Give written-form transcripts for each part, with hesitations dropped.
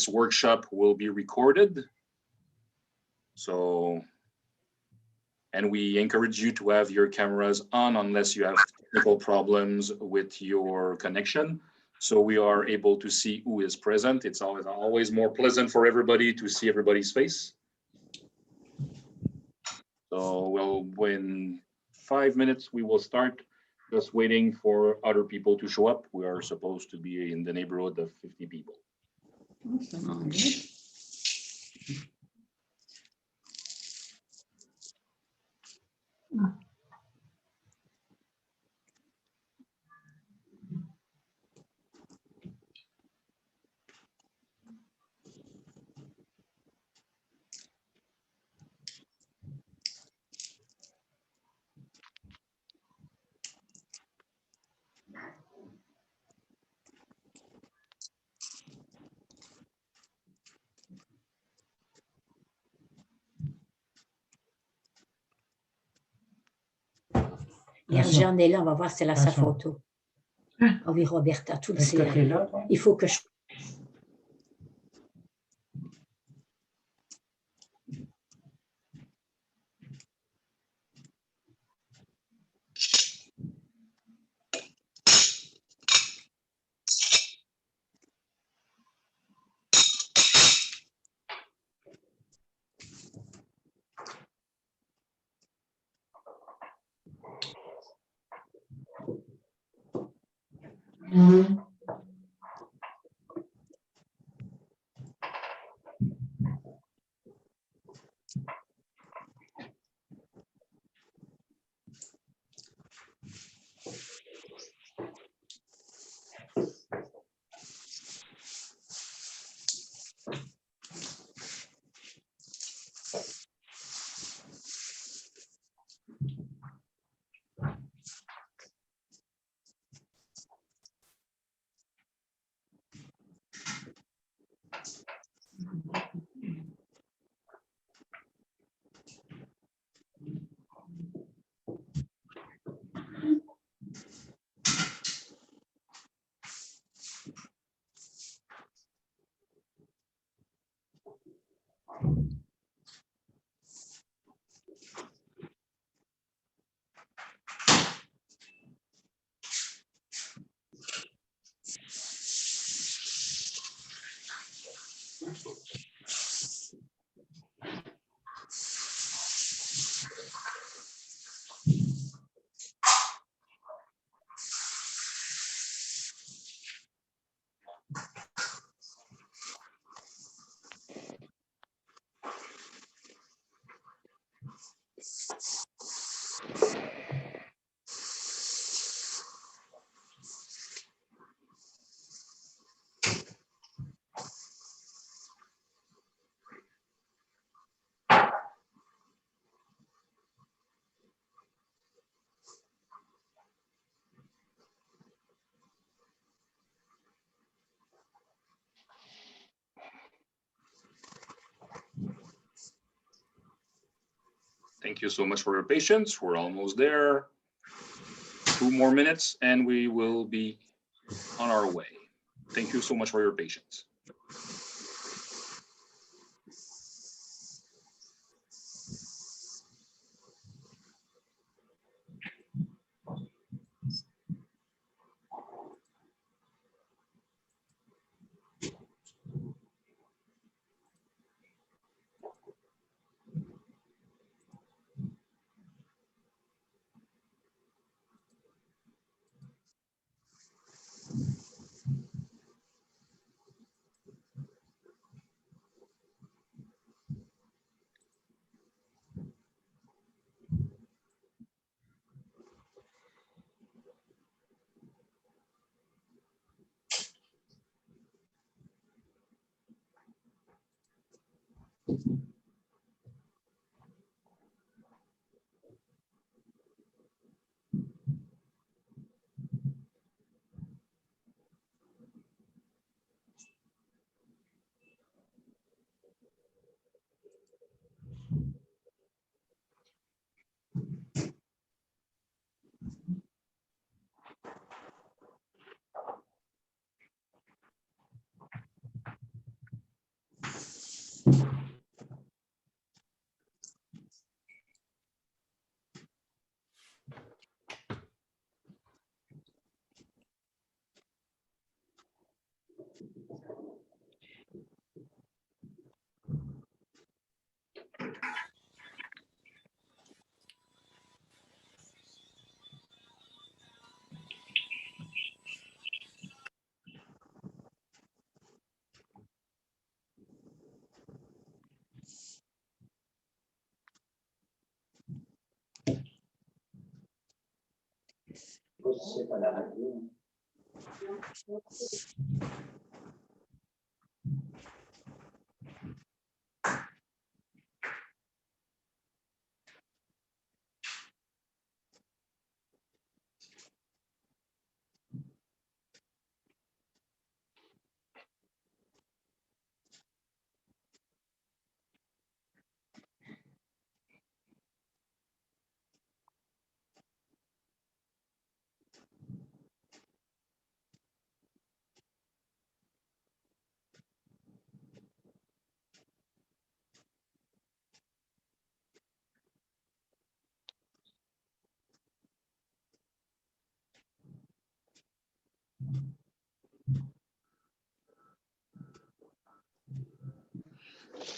workshop will be recorded. So, and we encourage you to have your cameras on unless you have technical problems with your connection. So we are able to see who is present. It's always more pleasant for everybody to see everybody's face. So, well, in 5 minutes, we will start. Just waiting for other people to show up. We are supposed to be in the neighborhood of 50 people. Jean est là, on va voir si c'est là sa photo. Ah oui, Roberta, tout le ciel. Il faut que je... Thank you so much for your patience. We're almost there. 2 more minutes and we will be on our way. Thank you so much for your patience.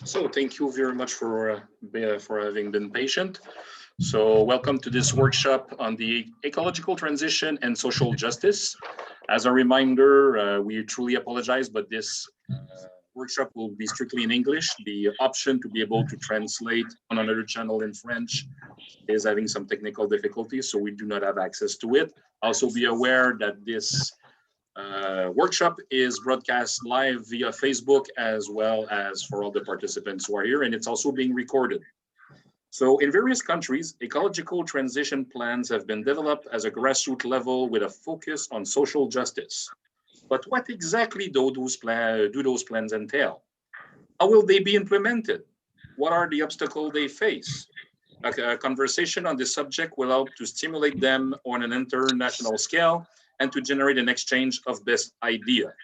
So thank you very much for having been patient. So welcome to this workshop on the ecological transition and social justice. As a reminder, we truly apologize, but this workshop will be strictly in English. The option to be able to translate on another channel in French is having some technical difficulties, so we do not have access to it. Also be aware that this workshop is broadcast live via Facebook as well as for all the participants who are here, and it's also being recorded. So in various countries, ecological transition plans have been developed as a grassroots level with a focus on social justice. But what exactly do those plans entail? How will they be implemented? What are the obstacles they face? A conversation on this subject will help to stimulate them on an international scale and to generate an exchange of best idea.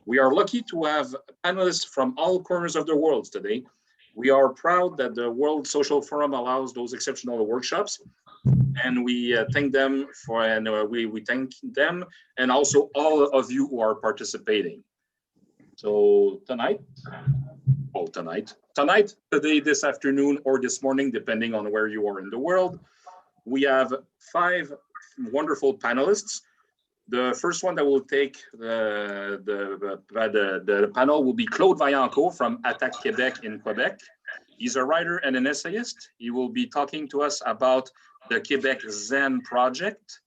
We are lucky to have panelists from all corners of the world today. We are proud that the World Social Forum allows those exceptional workshops, and we thank them we thank them and also all of you who are participating. So today, this afternoon, or this morning, depending on where you are in the world, we have 5 wonderful panelists. The first one that will take the panel will be Claude Vaillancourt from ATTAC-Québec in Quebec. He's a writer and an essayist. He will be talking to us about the Quebec Zen project.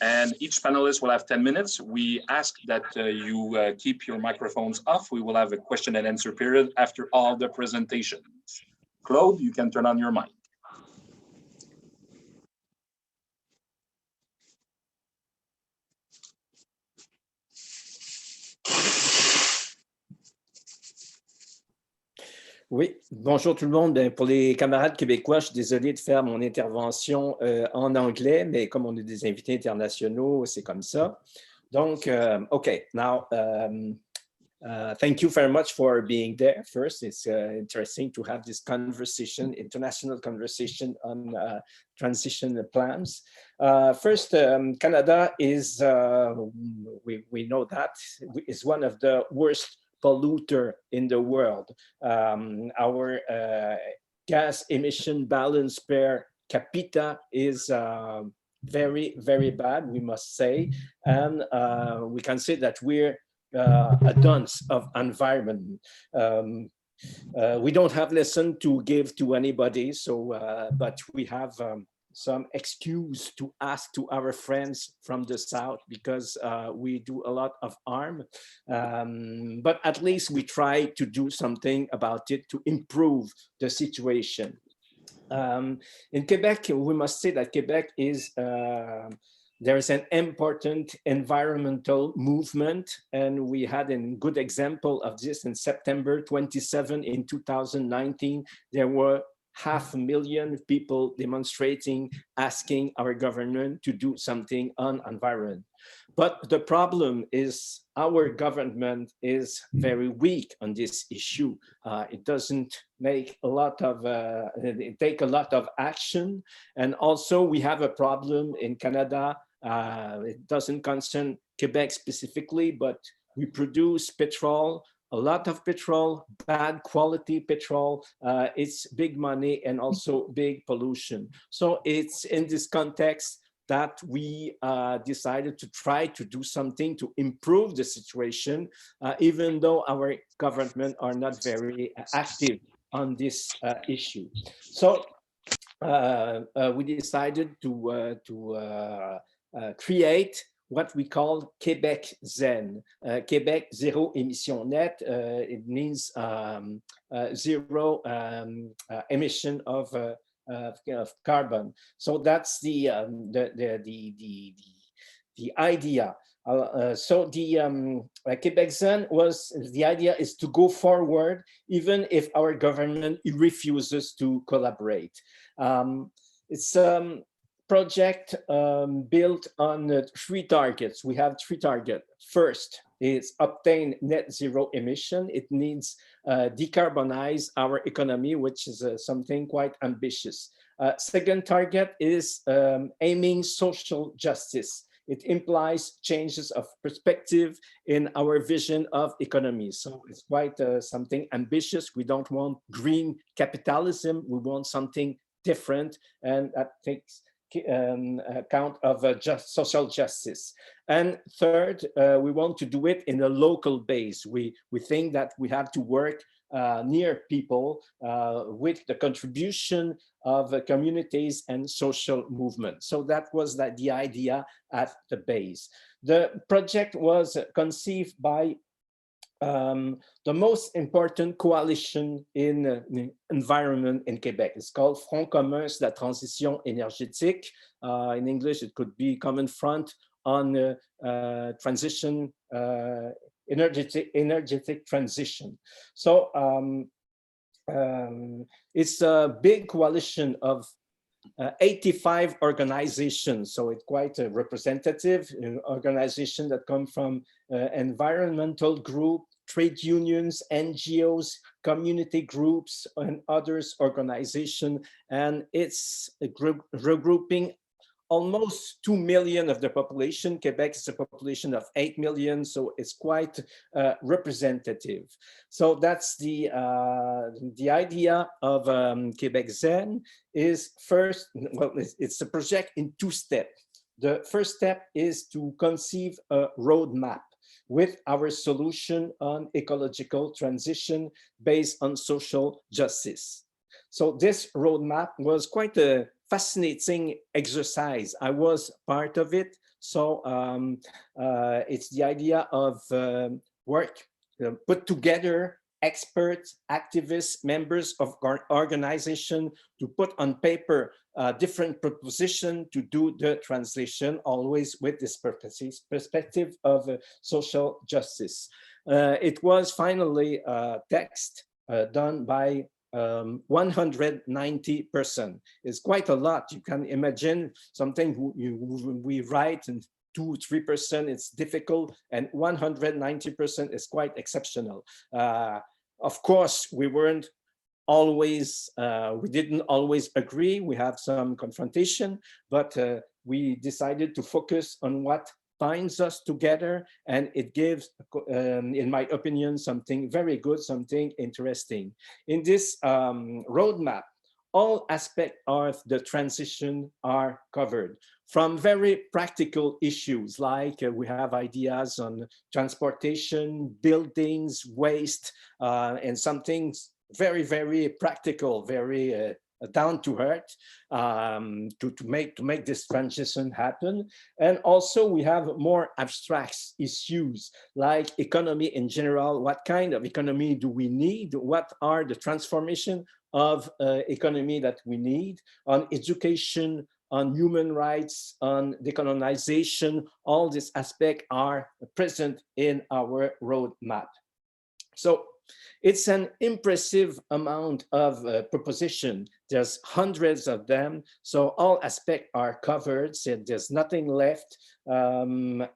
And each panelist will have 10 minutes. We ask that you keep your microphones off. We will have a question and answer period after all the presentations. Claude, you can turn on your mic. Oui, bonjour tout le monde. Bien, pour les camarades québécois, je suis désolé de faire mon intervention en anglais, mais comme on est des invités internationaux, c'est comme ça. Donc, okay, now, thank you very much for being there. First, it's interesting to have this conversation, international conversation on transition plans. First, Canada is, we know that, is one of the worst polluter in the world. Our gas emission balance per capita is very, very bad, we must say. And we can say that we're a dunce of environment. We don't have lesson to give to anybody, so but we have some excuse to ask to our friends from the South because we do a lot of harm. But at least we try to do something about it to improve the situation. In Quebec, we must say that Quebec is there is an important environmental movement, and we had a good example of this in September 27 in 2019. There were 500,000 people demonstrating, asking our government to do something on environment. But the problem is our government is very weak on this issue. It doesn't make a lot of, take a lot of action. And also we have a problem in Canada. It doesn't concern Quebec specifically, but we produce petrol, a lot of petrol, bad quality petrol. It's big money and also big pollution. So it's in this context that we decided to try to do something to improve the situation, even though our government are not very active on this issue. So we decided to create what we call Québec Zen. Québec zéro émission net. It means zero emission of carbon. So that's the idea. So the Québec Zen was, the idea is to go forward even if our government refuses to collaborate. It's project built on 3 targets. We have 3 targets. First is obtain net zero emission. It needs decarbonize our economy, which is something quite ambitious. Second target is aiming social justice. It implies changes of perspective in our vision of economy. So it's quite something ambitious. We don't want green capitalism. We want something different, and that takes account of social justice. And third, we want to do it in a local base. We think that we have to work near people with the contribution of communities and social movements. So that was the idea at the base. The project was conceived by the most important coalition in environment in Quebec. It's called Front commun sur la transition énergétique. In English, it could be Common Front on transition, energetic transition. So it's a big coalition of 85 organizations, so it's quite a representative organization that come from environmental group, trade unions, NGOs, community groups, and others organization, and it's a group regrouping almost 2 million of the population. Quebec is a population of 8 million, so it's quite representative. So that's the idea of Québec Zen is first, well, it's a project in 2 steps. The first step is to conceive a roadmap with our solution on ecological transition based on social justice. So this roadmap was quite a fascinating exercise. I was part of it. So it's the idea of work, put together experts, activists, members of organization to put on paper different propositions to do the translation, always with this perspective of social justice. It was finally a text done by 190%. It's quite a lot. You can imagine something we write and 2-3%, it's difficult, and 190% is quite exceptional. Of course, we weren't always, we didn't always agree. We have some confrontation, but we decided to focus on what binds us together, and it gives, in my opinion, something very good, something interesting. In this roadmap, all aspects of the transition are covered, from very practical issues like we have ideas on transportation, buildings, waste, and some things very, very practical, very down to earth to make this transition happen. And also we have more abstract issues like economy in general. What kind of economy do we need? What are the transformation of economy that we need? On education, on human rights, on decolonization, all these aspects are present in our roadmap. So it's an impressive amount of proposition. There's hundreds of them, so all aspects are covered. So there's nothing left, and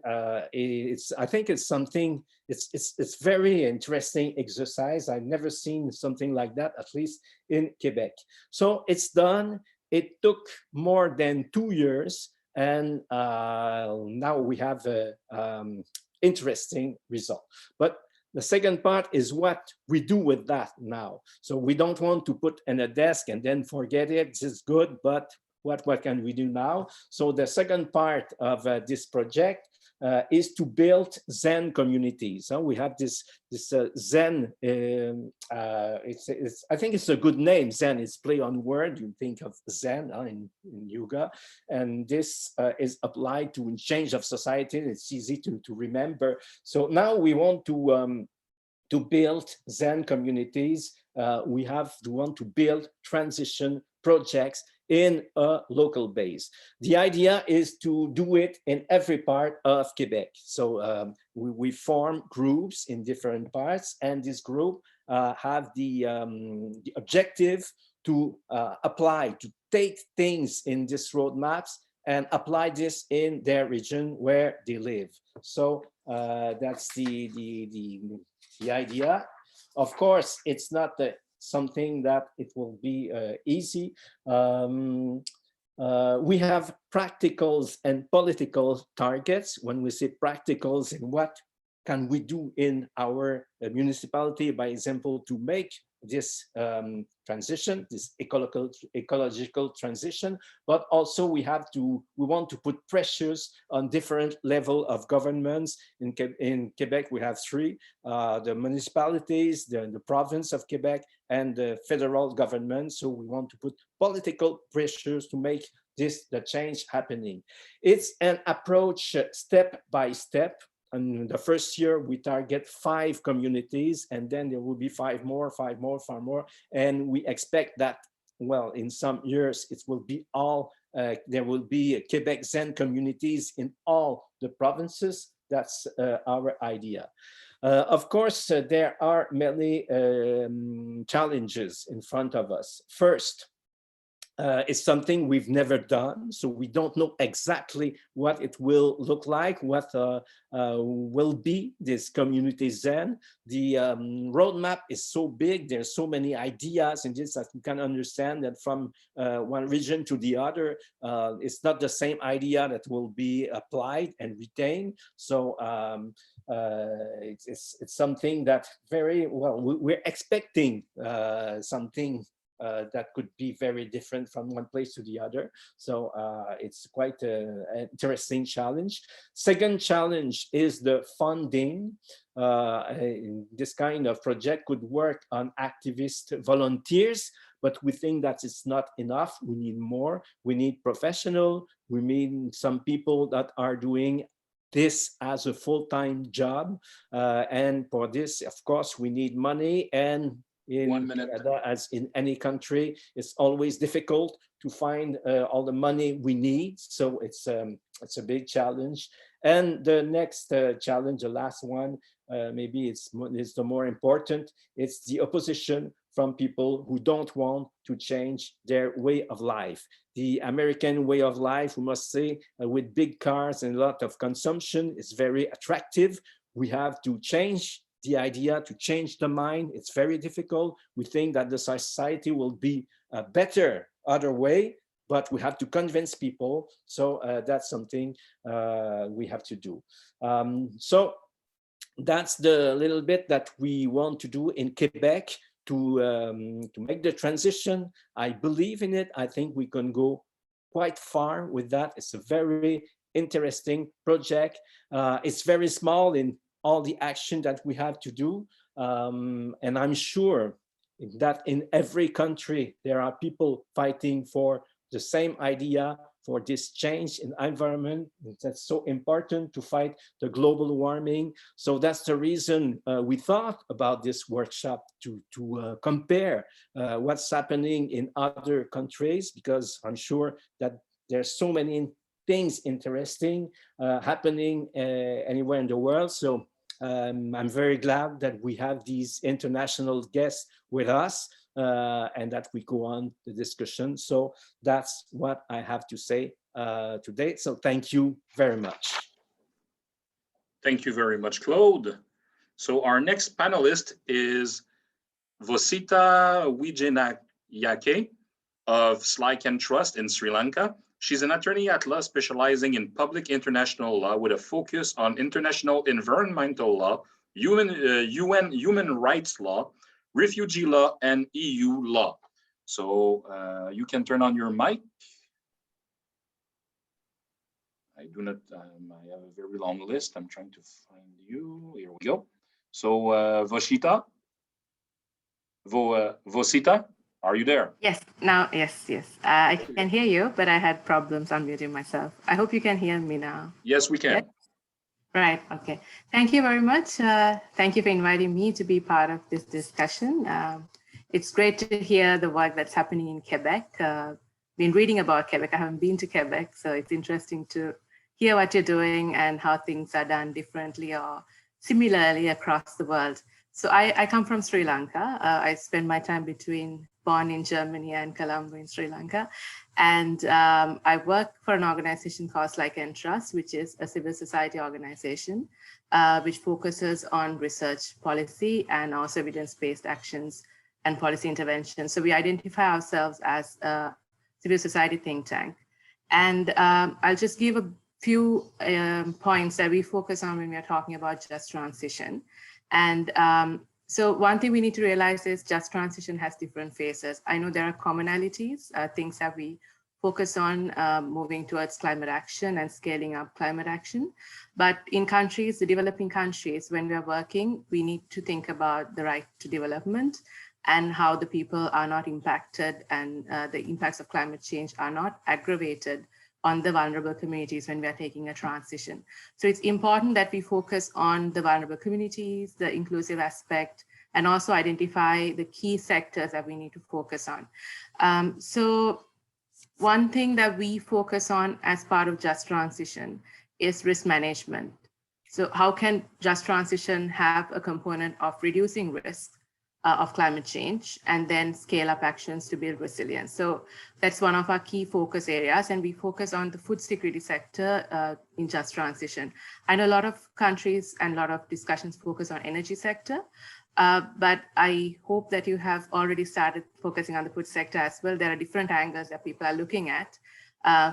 I think it's something. It's very interesting exercise. I've never seen something like that, at least in Quebec. So it's done. It took more than 2 years, and now we have an interesting result. But the second part is what we do with that now. So we don't want to put in a desk and then forget it. This is good, but what can we do now? So the second part of this project is to build Zen communities. We have this Zen, I think it's a good name, Zen. It's play on word. You think of Zen in yoga, and this is applied to change of society. It's easy to remember. So now we want to build Zen communities. We want to build transition projects in a local base. The idea is to do it in every part of Quebec. So we form groups in different parts, and this group have the objective to apply, to take things in these roadmaps and apply this in their region where they live. So that's the idea. Of course, it's not something that it will be easy. We have practicals and political targets. When we say practicals, and what can we do in our municipality, by example, to make this transition, this ecological transition, but also we want to put pressures on different level of governments. In Quebec, we have three: the municipalities, the province of Quebec, and the federal government. So we want to put political pressures to make the change happening. It's an approach step by step. And the first year we target 5 communities, and then there will be 5 more, 5 more, 5 more. And we expect that, well, in some years it will be all, there will be Quebec Zen communities in all the provinces. That's our idea. Of course, there are many challenges in front of us. First, it's something we've never done, so we don't know exactly what it will look like, what will be this community Zen. The roadmap is so big, there's so many ideas in this that you can understand that from one region to the other, it's not the same idea that will be applied and retained. So it's something that very well, we're expecting something that could be very different from one place to the other. So it's quite an interesting challenge. Second challenge is the funding. This kind of project could work on activist volunteers, but we think that it's not enough. We need more. We need professional. We need some people that are doing this as a full-time job. And for this, of course, we need money. And in 1 minute. As in any country, it's always difficult to find all the money we need. So it's a big challenge. And the next challenge, the last one, maybe it's the more important, it's the opposition from people who don't want to change their way of life. The American way of life, we must say, with big cars and a lot of consumption, is very attractive. We have to change the idea, to change the mind. It's very difficult. We think that the society will be a better other way, but we have to convince people. So that's something we have to do. So that's the little bit that we want to do in Quebec to make the transition. I believe in it. I think we can go quite far with that. It's a very interesting project. It's very small in all the action that we have to do. And I'm sure that in every country, there are people fighting for the same idea, for this change in environment. That's so important to fight the global warming. So that's the reason we thought about this workshop, to compare what's happening in other countries, because I'm sure that there's so many things interesting happening anywhere in the world. So I'm very glad that we have these international guests with us and that we go on the discussion. So that's what I have to say today. So thank you very much. Thank you very much, Claude. So our next panelist is Vositha Wijenayake of SLYCAN Trust in Sri Lanka. She's an attorney at law specializing in public international law with a focus on international environmental law, human rights law, refugee law, and EU law. So you can turn on your mic. I do not, I have a very long list. I'm trying to find you. Here we go. So Vositha, Vositha, are you there? Yes, now, yes. I can hear you, but I had problems unmuting myself. I hope you can hear me now. Yes, we can. Yes? Right, okay. Thank you very much. Thank you for inviting me to be part of this discussion. It's great to hear the work that's happening in Quebec. Been reading about Quebec. I haven't been to Quebec, so it's interesting to hear what you're doing and how things are done differently or similarly across the world. So I come from Sri Lanka. I spend my time between born in Germany and Colombo in Sri Lanka. And I work for an organization called SLYCAN Trust, which is a civil society organization, which focuses on research policy and also evidence-based actions and policy intervention. So we identify ourselves as a civil society think tank. And I'll just give a few points that we focus on when we are talking about just transition. And so one thing we need to realize is just transition has different phases. I know there are commonalities, things that we focus on moving towards climate action and scaling up climate action. But in countries, the developing countries, when we are working, we need to think about the right to development and how the people are not impacted and the impacts of climate change are not aggravated on the vulnerable communities when we are taking a transition. So it's important that we focus on the vulnerable communities, the inclusive aspect, and also identify the key sectors that we need to focus on. So one thing that we focus on as part of Just Transition is risk management. So how can Just Transition have a component of reducing risk of climate change and then scale up actions to build resilience? So that's one of our key focus areas, and we focus on the food security sector in Just Transition. I know a lot of countries and a lot of discussions focus on energy sector, but I hope that you have already started focusing on the food sector as well. There are different angles that people are looking at.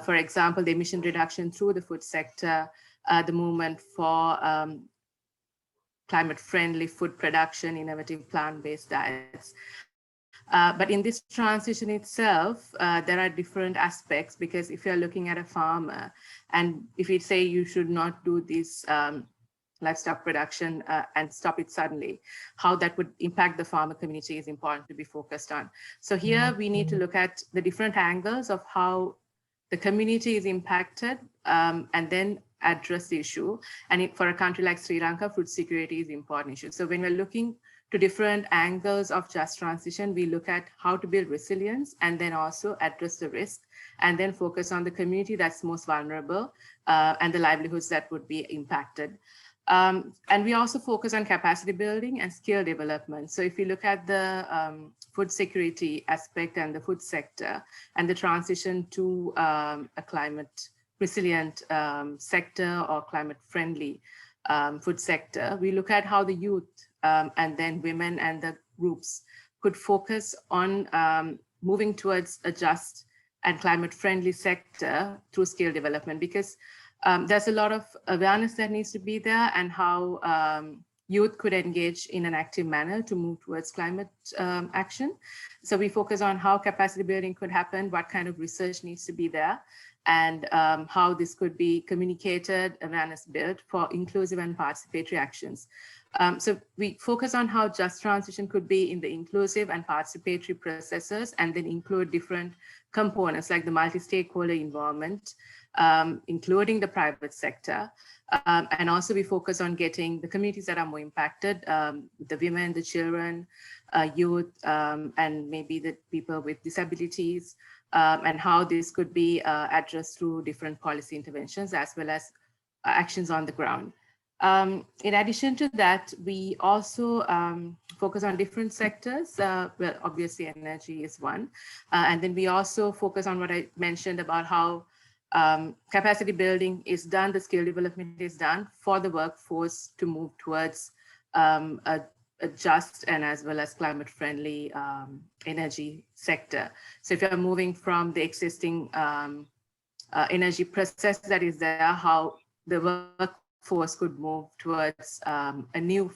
For example, the emission reduction through the food sector, the movement for climate-friendly food production, innovative plant-based diets. But in this transition itself, there are different aspects, because if you're looking at a farmer, and if you say you should not do this livestock production and stop it suddenly, how that would impact the farmer community is important to be focused on. So here we need to look at the different angles of how the community is impacted and then address the issue. And for a country like Sri Lanka, food security is an important issue. So when we're looking to different angles of just transition, we look at how to build resilience and then also address the risk and then focus on the community that's most vulnerable and the livelihoods that would be impacted. And we also focus on capacity building and skill development. So if you look at the food security aspect and the food sector and the transition to a climate resilient sector or climate friendly food sector, we look at how the youth and then women and the groups could focus on moving towards a just and climate friendly sector through skill development, because there's a lot of awareness that needs to be there, and how youth could engage in an active manner to move towards climate action. So we focus on how capacity building could happen, what kind of research needs to be there, and how this could be communicated, awareness built for inclusive and participatory actions. So we focus on how just transition could be in the inclusive and participatory processes, and then include different components like the multi-stakeholder involvement, including the private sector. And also we focus on getting the communities that are more impacted, the women, the children, youth, and maybe the people with disabilities, and how this could be addressed through different policy interventions as well as actions on the ground. In addition to that, we also focus on different sectors. Well, obviously energy is one. And then we also focus on what I mentioned about how capacity building is done, the skill development is done for the workforce to move towards a just and as well as climate friendly energy sector. So if you're moving from the existing energy process that is there, how the workforce could move towards a new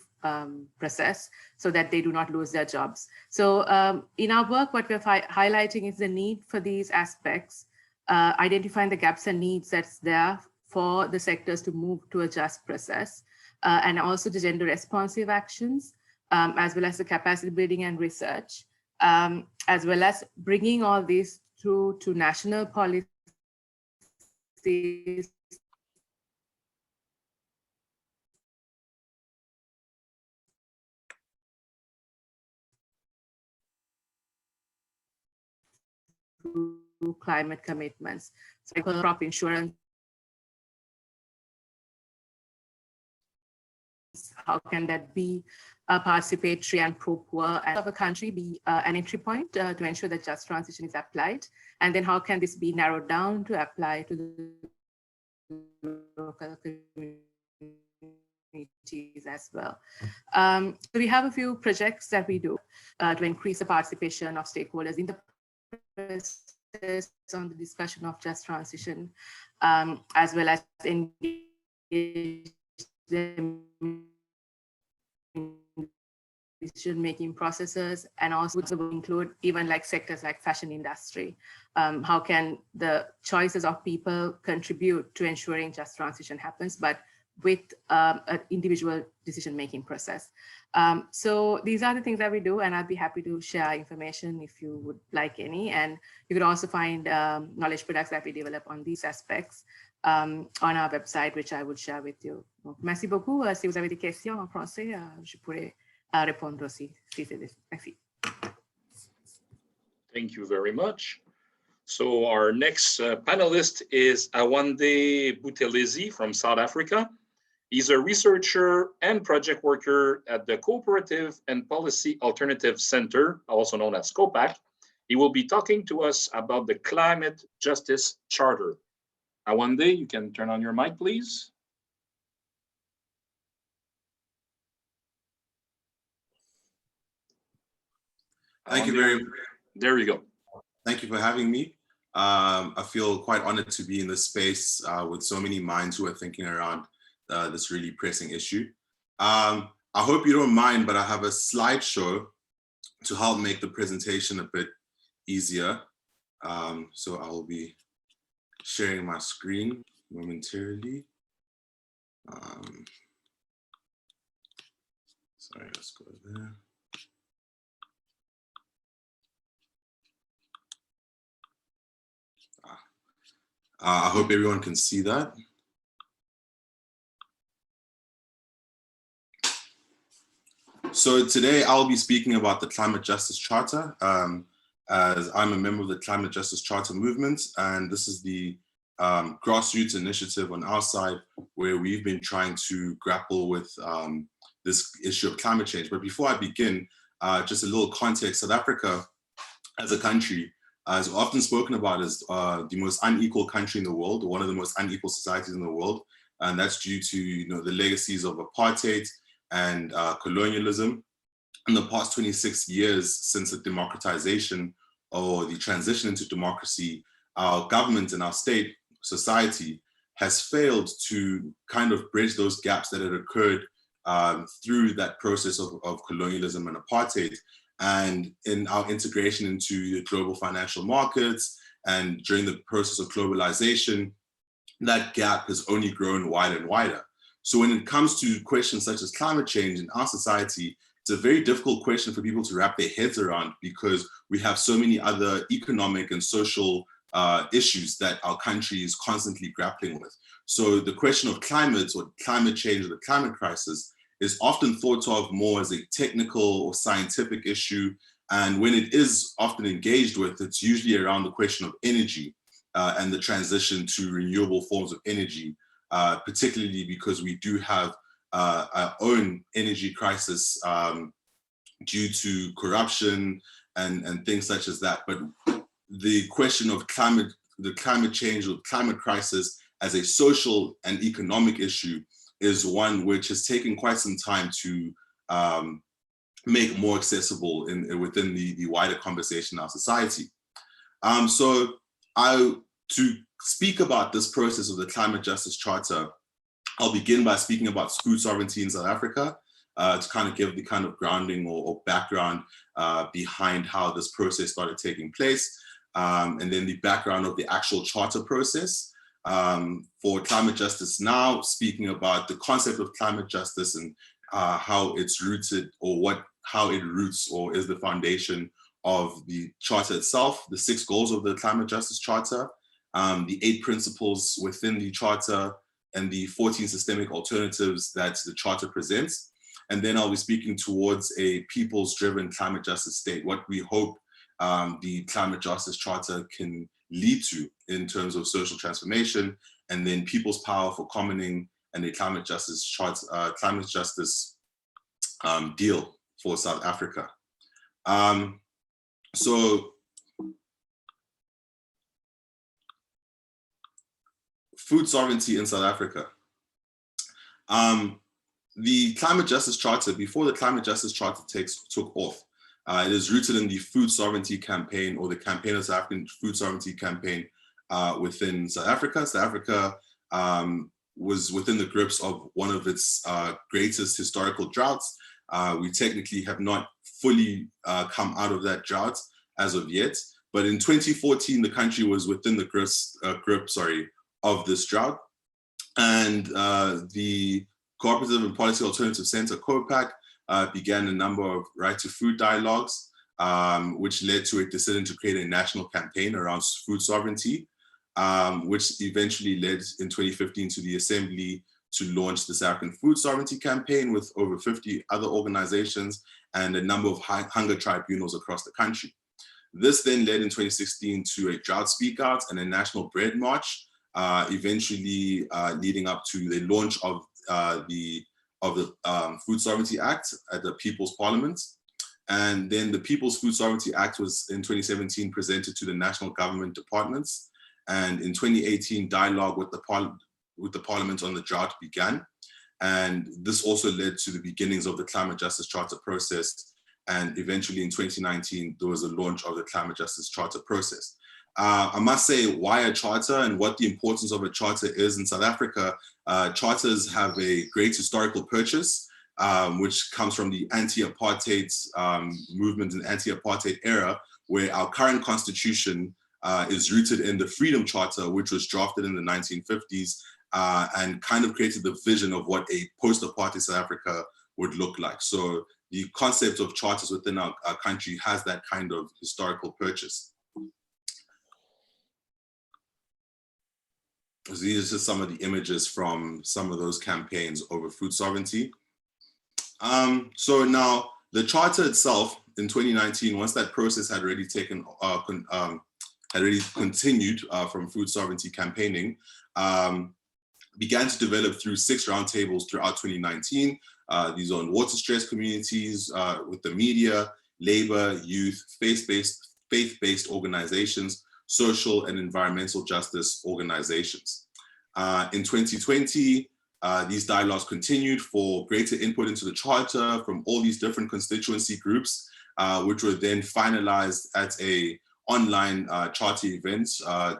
process so that they do not lose their jobs. So in our work, what we're highlighting is the need for these aspects, identifying the gaps and needs that's there for the sectors to move to a just process, and also the gender responsive actions, as well as the capacity building and research, as well as bringing all these through to national policies, climate commitments, so crop insurance, how can that be participatory and pro-poor, and of a country be an entry point to ensure that just transition is applied, and then how can this be narrowed down to apply to the local communities as well. So we have a few projects that we do to increase the participation of stakeholders in the process on the discussion of just transition, as well as engage them in decision-making processes, and also include even like sectors like fashion industry. How can the choices of people contribute to ensuring just transition happens, but with an individual decision-making process. So these are the things that we do, and I'd be happy to share information if you would like any. And you could also find knowledge products that we develop on these aspects on our website, which I will share with you. Donc, merci beaucoup. Si vous avez des questions en français, je pourrais répondre aussi. Merci. Thank you very much. So our next panelist is Awande Buthelezi from South Africa. He's a researcher and project worker at the Cooperative and Policy Alternative Center, also known as COPAC. He will be talking to us about the Climate Justice Charter. Awande, you can turn on your mic, please. Thank you very much. There you go. Thank you for having me. I feel quite honored to be in this space with so many minds who are thinking around this really pressing issue. I hope you don't mind, but I have a slideshow to help make the presentation a bit easier. So I will be sharing my screen momentarily. Sorry, let's go there. I hope everyone can see that. So today I'll be speaking about the Climate Justice Charter, as I'm a member of the Climate Justice Charter movement, and this is the grassroots initiative on our side where we've been trying to grapple with this issue of climate change. But before I begin, just a little context. South Africa as a country is often spoken about as the most unequal country in the world, or one of the most unequal societies in the world. And that's due to the legacies of apartheid and colonialism. In the past 26 years since the democratization or the transition into democracy, our government and our state society has failed to kind of bridge those gaps that had occurred through that process of colonialism and apartheid. And in our integration into the global financial markets and during the process of globalization, that gap has only grown wider and wider. So when it comes to questions such as climate change in our society, it's a very difficult question for people to wrap their heads around because we have so many other economic and social issues that our country is constantly grappling with. So the question of climate or climate change or the climate crisis is often thought of more as a technical or scientific issue. And when it is often engaged with, it's usually around the question of energy and the transition to renewable forms of energy, particularly because we do have our own energy crisis due to corruption and things such as that. But the question of the climate change or climate crisis as a social and economic issue is one which has taken quite some time to make more accessible within the wider conversation in our society. So to speak about this process of the Climate Justice Charter, I'll begin by speaking about food sovereignty in South Africa to kind of give the kind of grounding or background behind how this process started taking place, and then the background of the actual charter process. for Climate Justice Now, speaking about the concept of climate justice and how it's rooted, or how it roots or is the foundation of the Charter itself, the 6 goals of the Climate Justice Charter, the 8 principles within the Charter, and the 14 systemic alternatives that the Charter presents. And then I'll be speaking towards a people's-driven climate justice state, what we hope the Climate Justice Charter can lead to in terms of social transformation, and then people's power for commoning, and a climate justice charter, climate justice deal for South Africa. So food sovereignty in South Africa. The Climate Justice Charter, before the Climate Justice Charter took off, it is rooted in the Food Sovereignty Campaign, or the Campaign of South African Food Sovereignty Campaign within South Africa. South Africa was within the grips of one of its greatest historical droughts. We technically have not fully come out of that drought as of yet, but in 2014, the country was within the grip of this drought. And the Cooperative and Policy Alternative Center, COPAC, began a number of right to food dialogues, which led to a decision to create a national campaign around food sovereignty, which eventually led in 2015 to the Assembly to launch the South African Food Sovereignty Campaign with over 50 other organizations and a number of hunger tribunals across the country. This then led in 2016 to a drought speak out and a national bread march, eventually leading up to the launch of the Food Sovereignty Act at the People's Parliament. And then the People's Food Sovereignty Act was in 2017 presented to the national government departments. And in 2018, dialogue with the Parliament on the drought began. And this also led to the beginnings of the Climate Justice Charter process. And eventually in 2019, there was a launch of the Climate Justice Charter process. I must say why a charter and what the importance of a charter is in South Africa. Charters have a great historical purchase, which comes from the anti-apartheid movement and anti-apartheid era, where our current constitution is rooted in the Freedom Charter, which was drafted in the 1950s and kind of created the vision of what a post-apartheid South Africa would look like. So the concept of charters within our country has that kind of historical purchase. So these are just some of the images from some of those campaigns over food sovereignty. So now the charter itself in 2019, once that process had already continued from food sovereignty campaigning, began to develop through 6 roundtables throughout 2019. These are on water stressed communities, with the media, labor, youth, faith-based organizations, social and environmental justice organizations. In 2020, these dialogues continued for greater input into the charter from all these different constituency groups, which were then finalized at a online charter event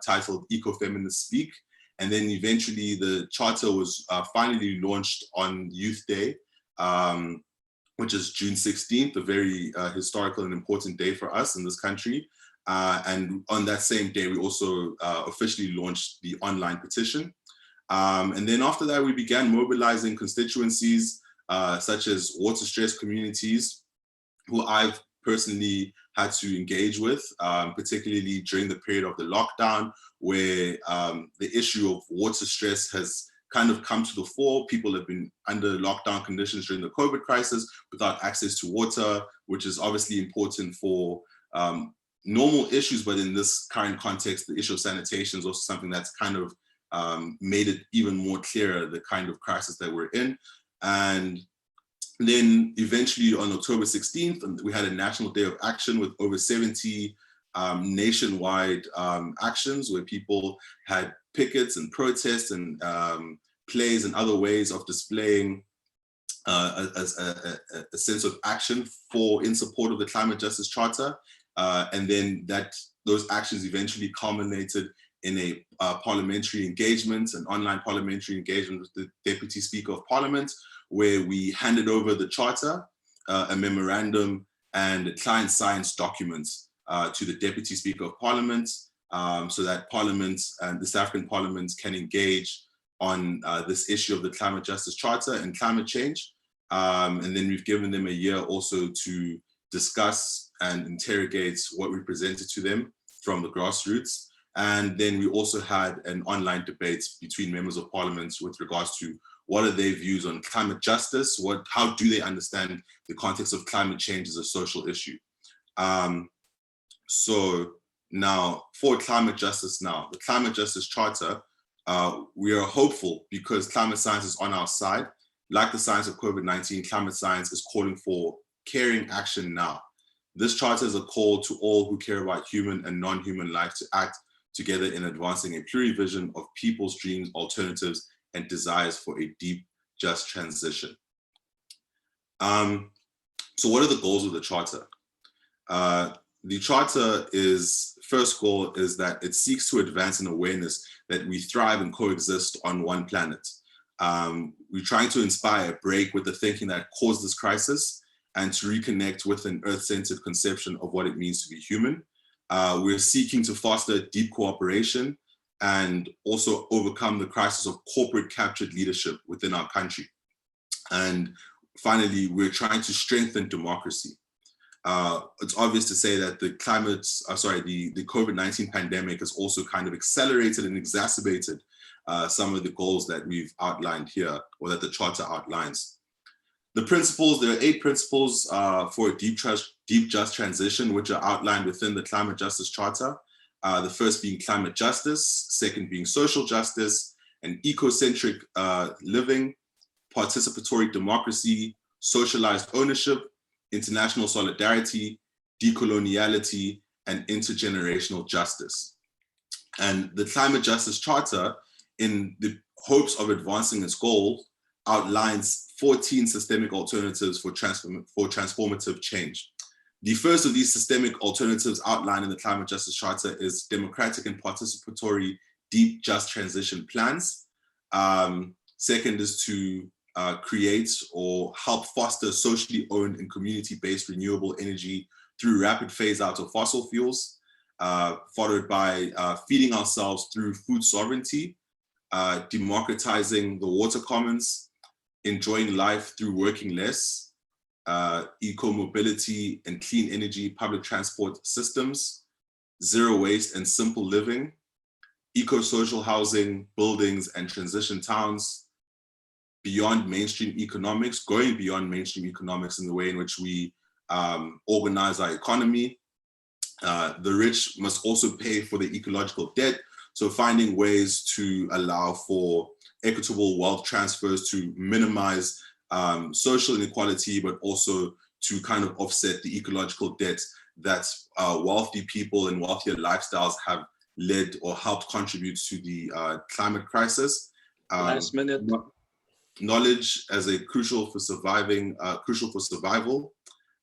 titled Ecofeminist Speak. And then eventually the charter was finally launched on Youth Day, which is June 16th, a very historical and important day for us in this country. And on that same day, we also officially launched the online petition. And then after that, we began mobilizing constituencies such as water-stressed communities, who I've personally had to engage with, particularly during the period of the lockdown, where the issue of water stress has kind of come to the fore. People have been under lockdown conditions during the COVID crisis without access to water, which is obviously important for normal issues, but in this current context, the issue of sanitation is also something that's kind of made it even more clearer, the kind of crisis that we're in. And then eventually on October 16th, we had a National Day of Action with over 70 nationwide actions where people had pickets and protests and plays and other ways of displaying a sense of action in support of the Climate Justice Charter. And then those actions eventually culminated in a parliamentary engagement, an online parliamentary engagement with the Deputy Speaker of Parliament, where we handed over the charter, a memorandum and client science documents to the Deputy Speaker of Parliament. so that parliaments and the South African parliaments can engage on this issue of the Climate Justice Charter and climate change. And then we've given them a year also to discuss and interrogate what we presented to them from the grassroots. And then we also had an online debate between members of parliament with regards to what are their views on climate justice, how do they understand the context of climate change as a social issue. So now for climate justice now, the Climate Justice Charter, we are hopeful because climate science is on our side. Like the science of COVID-19, climate science is calling for caring action now. This charter is a call to all who care about human and non-human life to act together in advancing a plurivision of people's dreams, alternatives, and desires for a deep, just transition. So what are the goals of the charter? The charter first goal is that it seeks to advance an awareness that we thrive and coexist on one planet. We're trying to inspire a break with the thinking that caused this crisis and to reconnect with an earth-centered conception of what it means to be human. We're seeking to foster deep cooperation and also overcome the crisis of corporate captured leadership within our country. And finally, we're trying to strengthen democracy. It's obvious to say that the COVID-19 pandemic has also kind of accelerated and exacerbated some of the goals that we've outlined here, or that the charter outlines. The principles, there are 8 principles for a deep, just transition, which are outlined within the Climate Justice Charter. The first being climate justice, second being social justice, and ecocentric living, participatory democracy, socialized ownership, international solidarity, decoloniality, and intergenerational justice. And the Climate Justice Charter, in the hopes of advancing its goal, outlines 14 systemic alternatives for transformative change. The first of these systemic alternatives outlined in the Climate Justice Charter is democratic and participatory deep just transition plans. Second is to create or help foster socially owned and community-based renewable energy through rapid phase out of fossil fuels, followed by feeding ourselves through food sovereignty, democratizing the water commons, enjoying life through working less, eco-mobility and clean energy public transport systems, zero waste and simple living, eco-social housing, buildings and transition towns, beyond mainstream economics, going beyond mainstream economics in the way in which we organize our economy. The rich must also pay for the ecological debt, so finding ways to allow for equitable wealth transfers to minimize social inequality, but also to kind of offset the ecological debt that wealthy people and wealthier lifestyles have led or helped contribute to the climate crisis. Last minute. Knowledge as a crucial for survival,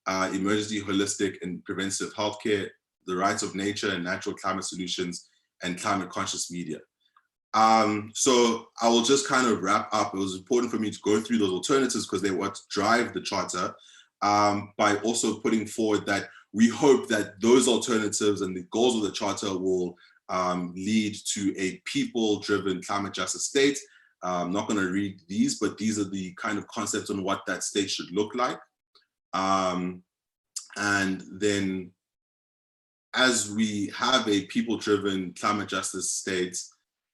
emergency, holistic, and preventive healthcare, the rights of nature and natural climate solutions, and climate conscious media. So I will just kind of wrap up. It was important for me to go through those alternatives because they what drive the charter, by also putting forward that we hope that those alternatives and the goals of the charter will lead to a people-driven climate justice state. I'm not going to read these, but these are the kind of concepts on what that state should look like. And then as we have a people-driven climate justice state,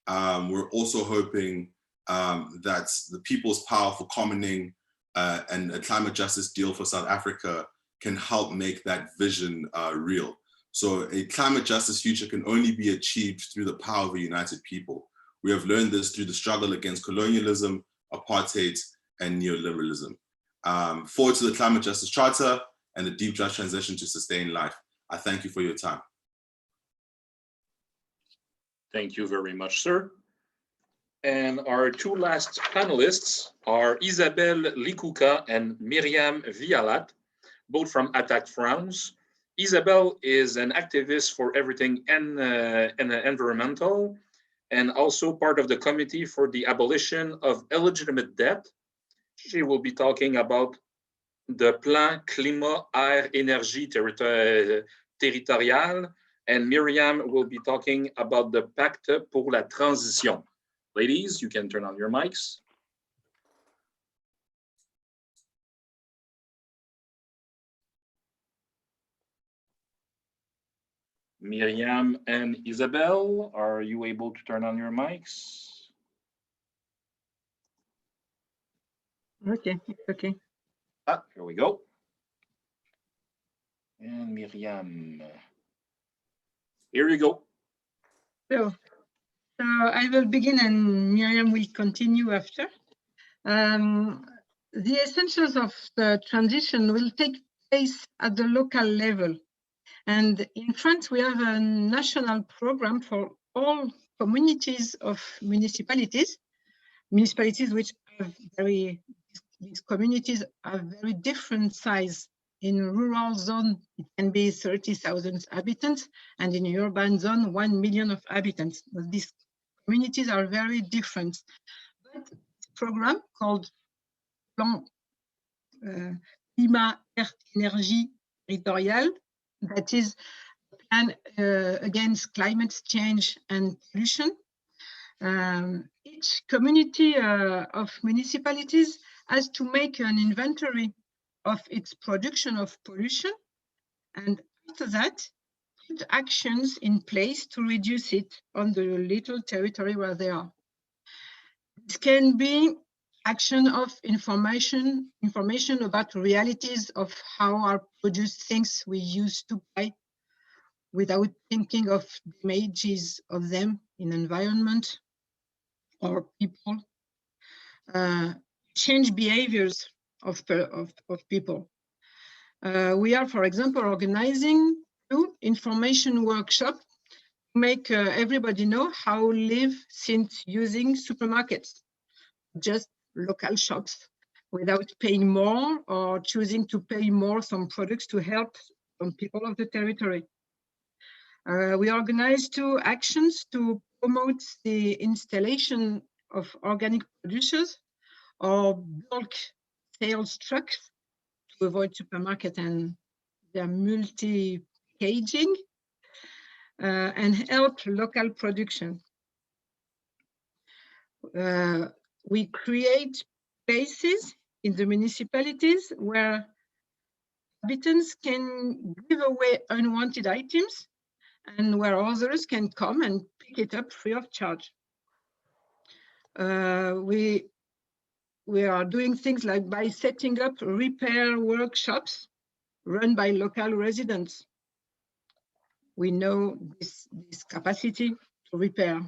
we're also hoping that the People's Power for Commoning and a climate justice deal for South Africa can help make that vision real. So a climate justice future can only be achieved through the power of a united people. We have learned this through the struggle against colonialism, apartheid, and neoliberalism. Forward to the Climate Justice Charter and the deep just transition to sustain life. I thank you for your time. Thank you very much, sir. And our 2 last panelists are Isabelle Likouka and Myriam Viala, both from ATTAC France. Isabelle is an activist for everything environmental, and also part of the committee for the abolition of illegitimate debt. She will be talking about the Plan Climat Air Énergie Territorial and Myriam will be talking about the Pacte pour la transition. Ladies, you can turn on your mics. Myriam and Isabelle, are you able to turn on your mics? Okay, okay. Ah, here we go. And Myriam, here you go. So I will begin and Myriam will continue after. The essentials of the transition will take place at the local level. And in France, we have a national program for all communities of municipalities which have these communities are very different size. In rural zone, it can be 30,000 inhabitants, and in urban zone, 1 million of inhabitants. These communities are very different. But this program called Plan Climat, Air, Énergie Territorial, that is a plan against climate change and pollution. Each community of municipalities has to make an inventory of its production of pollution, and after that, put actions in place to reduce it on the little territory where they are. This can be action of information about realities of how are produced things we used to buy without thinking of the images of them in environment or people. Change behaviors of people. We are, for example, organizing 2 information workshops to make everybody know how live since using supermarkets, just local shops, without paying more or choosing to pay more some products to help some people of the territory. We organize 2 actions to promote the installation of organic producers or bulk sales trucks to avoid supermarket and their multi-packaging and help local production. We create places in the municipalities where inhabitants can give away unwanted items and where others can come and pick it up free of charge. We are doing things like by setting up repair workshops run by local residents. We know this capacity to repair.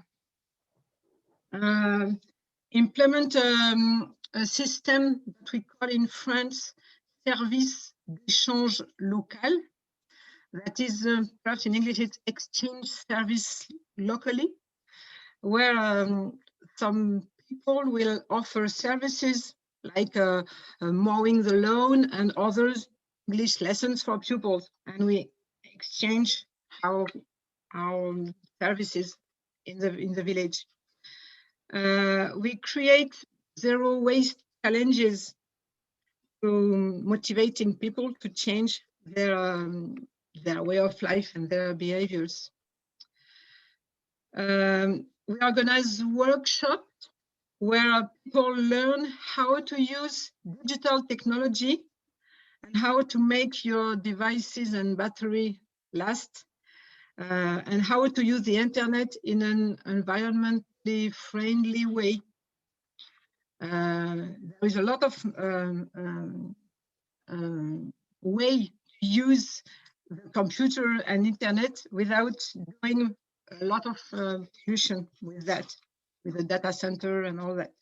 Implement a system that we call in France service d'échange local. That is, perhaps in English, it's exchange service locally, where some people will offer services like mowing the lawn and others English lessons for pupils, and we exchange our services in the village. We create zero waste challenges to motivating people to change their way of life and their behaviors. We organize workshops where people learn how to use digital technology and how to make your devices and battery last, and how to use the internet in an environmentally friendly way. There is a lot of way to use the computer and internet without doing a lot of pollution with that, with the data center and all that.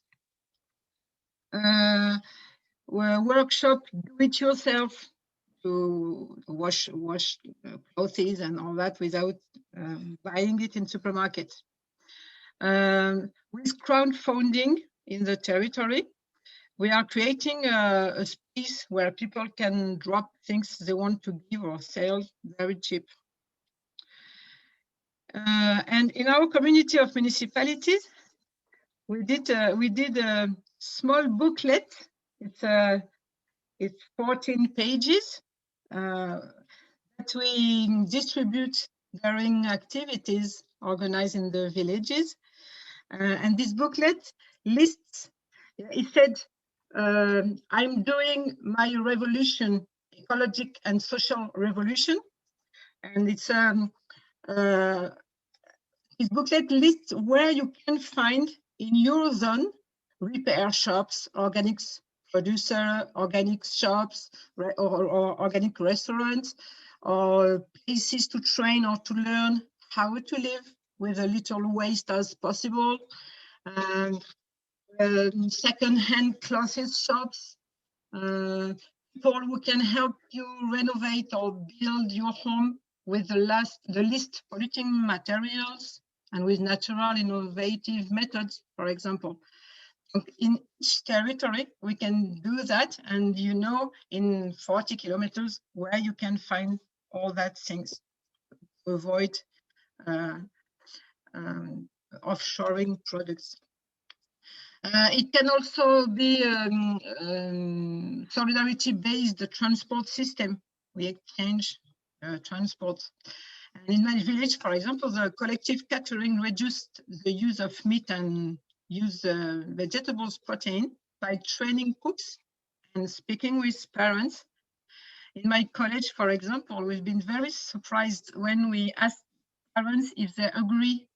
Workshop do-it-yourself to wash clothes and all that without buying it in supermarkets. With crowdfunding in the territory, we are creating a space where people can drop things they want to give or sell very cheap. And in our community of municipalities, we did a small booklet. It's 14 pages that we distribute during activities organized in the villages. And this booklet lists, it said, I'm doing my revolution, ecologic and social revolution. And it's this booklet lists where you can find in your zone repair shops, organics producer, organic shops, or organic restaurants, or places to train or to learn how to live with as little waste as possible. Second-hand clothes shops, people who can help you renovate or build your home with the least polluting materials and with natural innovative methods, for example. In each territory, we can do that, and you know in 40 kilometers where you can find all that things to avoid offshoring products. It can also be solidarity-based transport system. We exchange transport. And in my village, for example, the collective catering reduced the use of meat and use vegetables protein by training cooks and speaking with parents. In my college, for example, we've been very surprised when we asked parents if they agree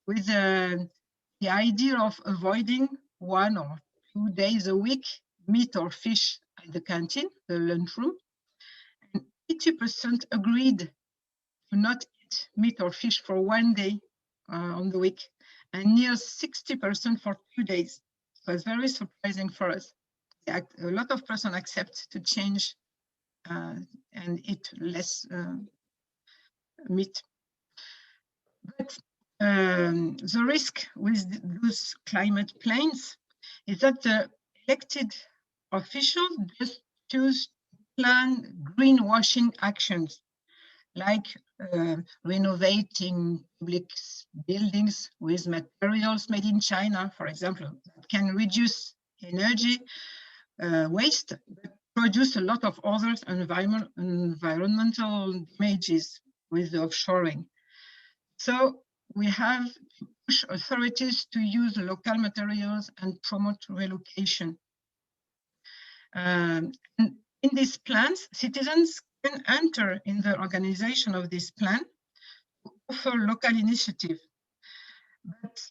with the idea of avoiding 1 or 2 days a week meat or fish at the canteen, the lunchroom. And 80% agreed to not eat meat or fish for 1 day on the week, and near 60% for 2 days. So it's very surprising for us. A lot of persons accept to change and eat less meat. But the risk with those climate plans is that the elected officials just choose to plan greenwashing actions, like renovating public buildings with materials made in China, for example, that can reduce energy waste, but produce a lot of other environmental damages with the offshoring. So we have to push authorities to use local materials and promote relocation. And in these plans, citizens can enter in the organization of this plan to offer local initiative. But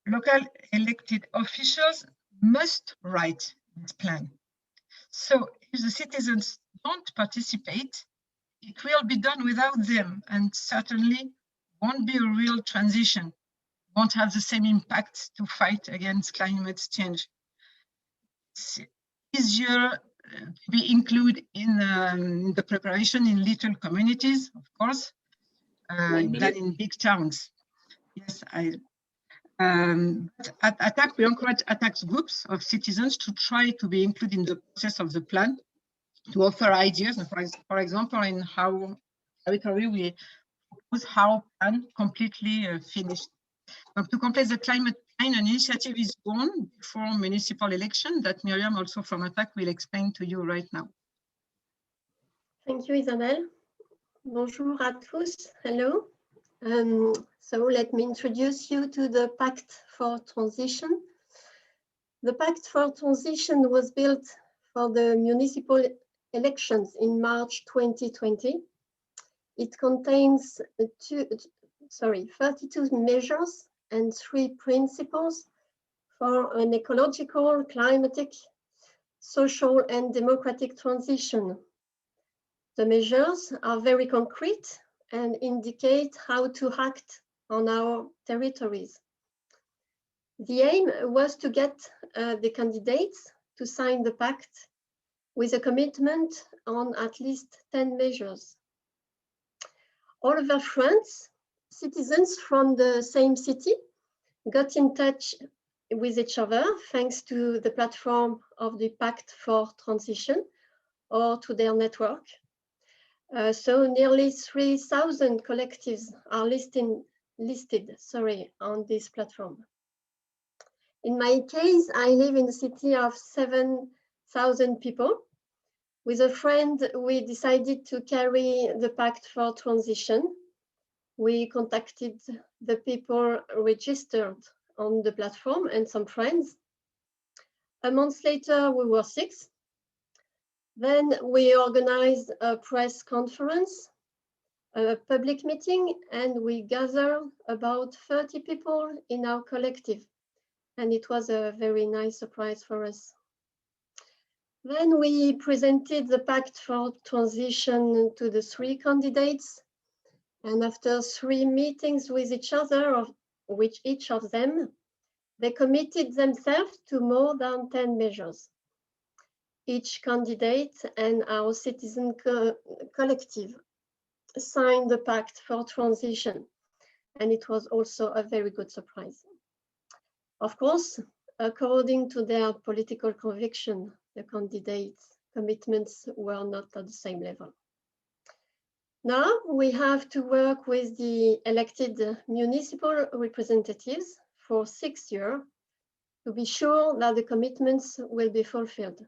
local elected officials must write this plan. So if the citizens don't participate, it will be done without them, and certainly won't be a real transition, won't have the same impact to fight against climate change. It's easier to be included in the preparation in little communities, of course, than in big towns. Yes, but at ATTAC, we encourage ATTAC groups of citizens to try to be included in the process of the plan, to offer ideas. And for example, in how territory we propose how plan completely finished. But to complete the climate plan, an initiative is born before municipal election that Myriam, also from ATTAC, will explain to you right now. Thank you, Isabelle. Bonjour à tous. Hello. So let me introduce you to the Pact for Transition. The Pact for Transition was built for the municipal elections in March 2020. It contains 32 measures and 3 principles for an ecological, climatic, social and democratic transition. The measures are very concrete and indicate how to act on our territories. The aim was to get the candidates to sign the pact with a commitment on at least 10 measures. All over France, citizens from the same city got in touch with each other thanks to the platform of the Pact for Transition or to their network. So nearly 3,000 collectives are listed on this platform. In my case, I live in a city of 7,000 people. With a friend, we decided to carry the Pact for Transition We contacted the people registered on the platform and some friends. A month later, we were 6. Then we organized a press conference, a public meeting, and we gathered about 30 people in our collective. And it was a very nice surprise for us. Then we presented the Pact for Transition to the 3 candidates. And after 3 meetings with each other, with each of them, they committed themselves to more than 10 measures. Each candidate and our citizen collective signed the Pact for Transition, and it was also a very good surprise. Of course, according to their political conviction, the candidates' commitments were not at the same level. Now we have to work with the elected municipal representatives for 6 years to be sure that the commitments will be fulfilled.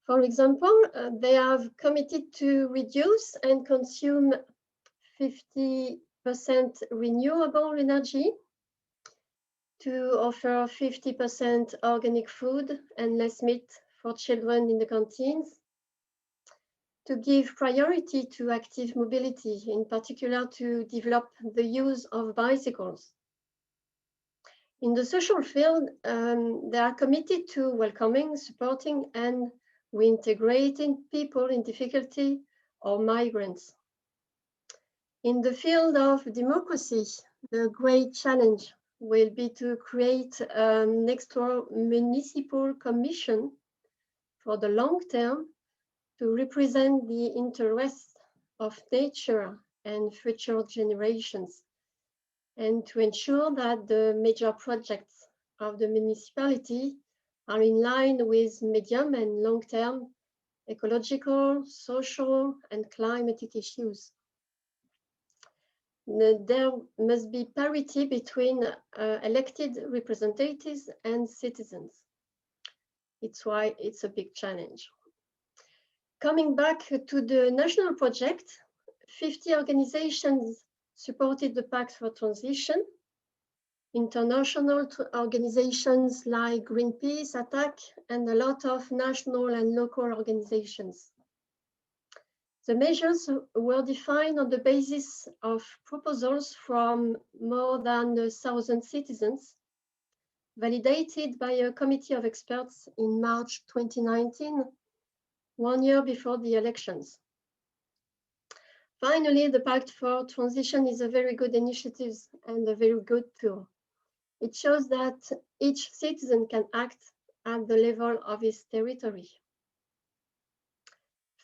For example, they have committed to reduce and consume 50% renewable energy, to offer 50% organic food and less meat for children in the canteens, to give priority to active mobility, in particular to develop the use of bicycles. In the social field, they are committed to welcoming, supporting, and reintegrating people in difficulty or migrants. In the field of democracy, the great challenge will be to create an extra municipal commission for the long term to represent the interests of nature and future generations, and to ensure that the major projects of the municipality are in line with medium and long-term ecological, social, and climatic issues. There must be parity between elected representatives and citizens. It's why it's a big challenge. Coming back to the national project, 50 organizations supported the Pact for Transition. International organizations like Greenpeace, ATTAC, and a lot of national and local organizations. The measures were defined on the basis of proposals from more than 1,000 citizens, validated by a committee of experts in March 2019, 1 year before the elections. Finally, the Pact for Transition is a very good initiative and a very good tool. It shows that each citizen can act at the level of his territory.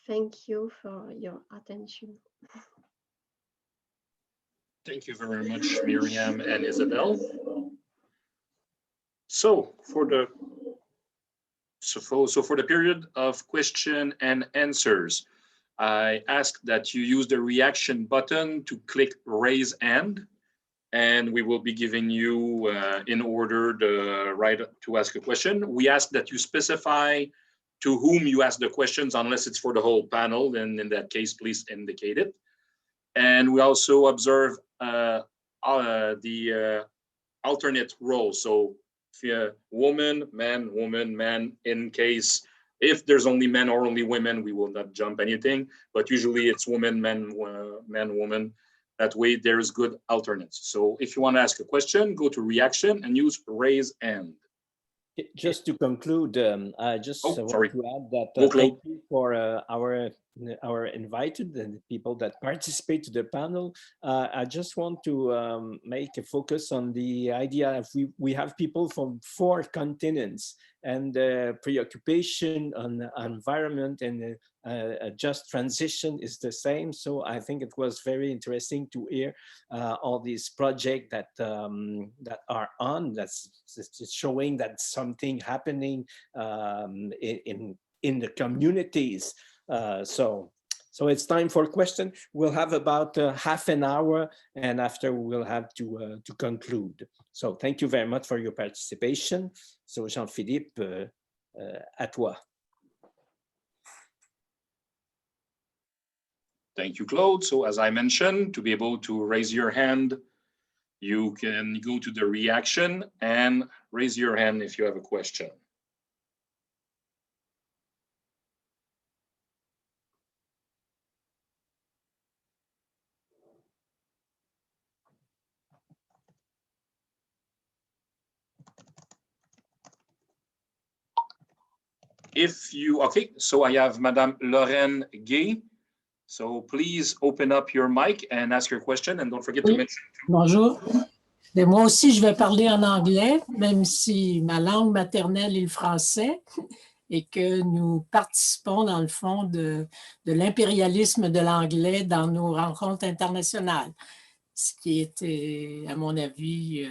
Thank you for your attention. Thank you very much, Myriam and Isabelle. So for the period of question and answers, I ask that you use the reaction button to click raise hand, and we will be giving you in order the right to ask a question. We ask that you specify to whom you ask the questions, unless it's for the whole panel, then in that case, please indicate it. And we also observe the alternate roles. So if you're woman, man, in case if there's only men or only women, we will not jump anything, but usually it's woman, man, woman. That way there's good alternates. So if you want to ask a question, go to reaction and use raise hand. Just to conclude, I just want to add that thank you for our invited and the people that participate to the panel. I just want to make a focus on the idea of we have people from 4 continents, and preoccupation on environment and a just transition is the same. So I think it was very interesting to hear all these projects that that are on. That's showing that something happening in the communities. So it's time for question. We'll have about half an hour, and after we'll have to conclude. So thank you very much for your participation. So Jean-Philippe, à toi. Thank you, Claude. So as I mentioned, to be able to raise your hand, you can go to the reaction and raise your hand if you have a question. If you, okay, so I have Madame Lorraine Gay. So please open up your mic and ask your question, and don't forget to mention. Bonjour. Mais moi aussi, je vais parler en anglais, même si ma langue maternelle est le français, et que nous participons, dans le fond, de l'impérialisme de l'anglais dans nos rencontres internationales, ce qui était, à mon avis,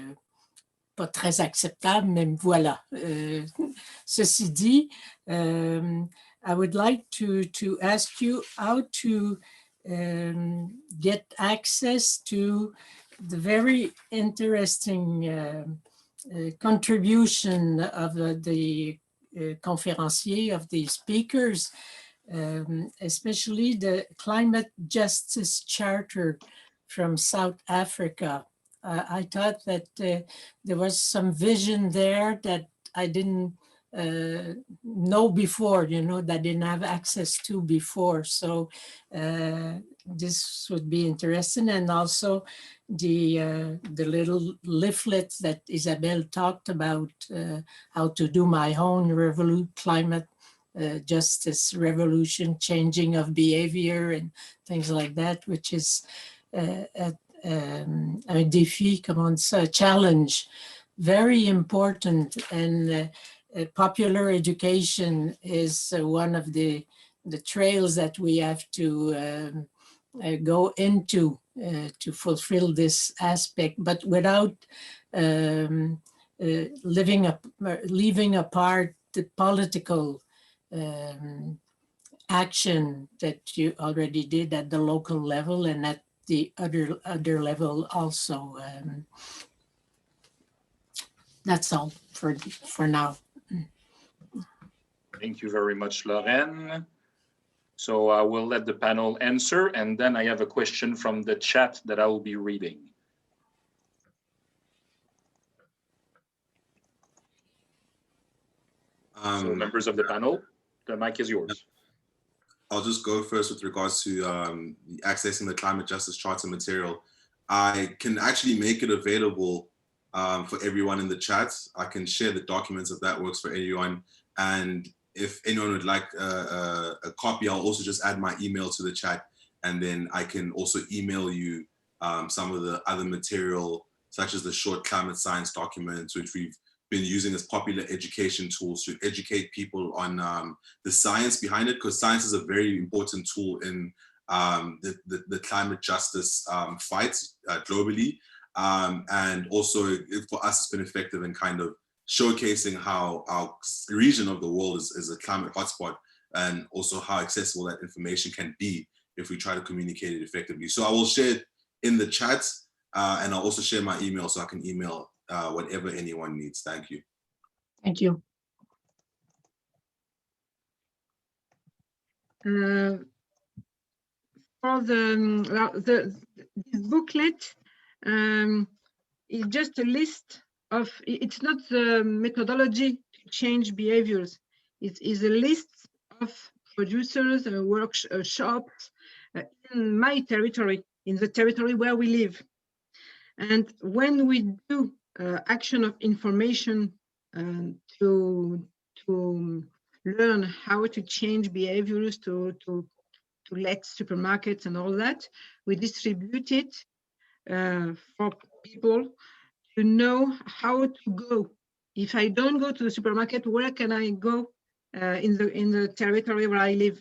pas très acceptable, mais voilà. Ceci dit, I would like to ask you how to get access to the very interesting contribution of the conférenciers, of the speakers, especially the Climate Justice Charter from South Africa. I thought that there was some vision there that I didn't know before, you know, that I didn't have access to before. So this would be interesting. And also the little leaflets that Isabelle talked about, how to do my own climate justice revolution, changing of behavior and things like that, which is un défi, comment on dit ça, a challenge, very important. And popular education is one of the trails that we have to go into to fulfill this aspect, but without leaving apart the political action that you already did at the local level and at the other level also. That's all for now. Thank you very much, Lorraine. So I will let the panel answer, and then I have a question from the chat that I will be reading. So members of the panel, the mic is yours. I'll just go first with regards to accessing the Climate Justice Charter material. I can actually make it available for everyone in the chat. I can share the documents if that works for anyone. And if anyone would like a copy, I'll also just add my email to the chat, and then I can also email you some of the other material, such as the short climate science documents, which we've been using as popular education tools to educate people on the science behind it, because science is a very important tool in the climate justice fight globally. And also for us, it's been effective in kind of showcasing how our region of the world is a climate hotspot, and also how accessible that information can be if we try to communicate it effectively. So I will share it in the chat, and I'll also share my email so I can email whatever anyone needs. Thank you. Thank you. For this booklet is just a list of, it's not the methodology to change behaviors. It is a list of producers and workshops in my territory, in the territory where we live. And when we do action of information to learn how to change behaviors, to let supermarkets and all that, we distribute it for people to know how to go. If I don't go to the supermarket, where can I go in the territory where I live?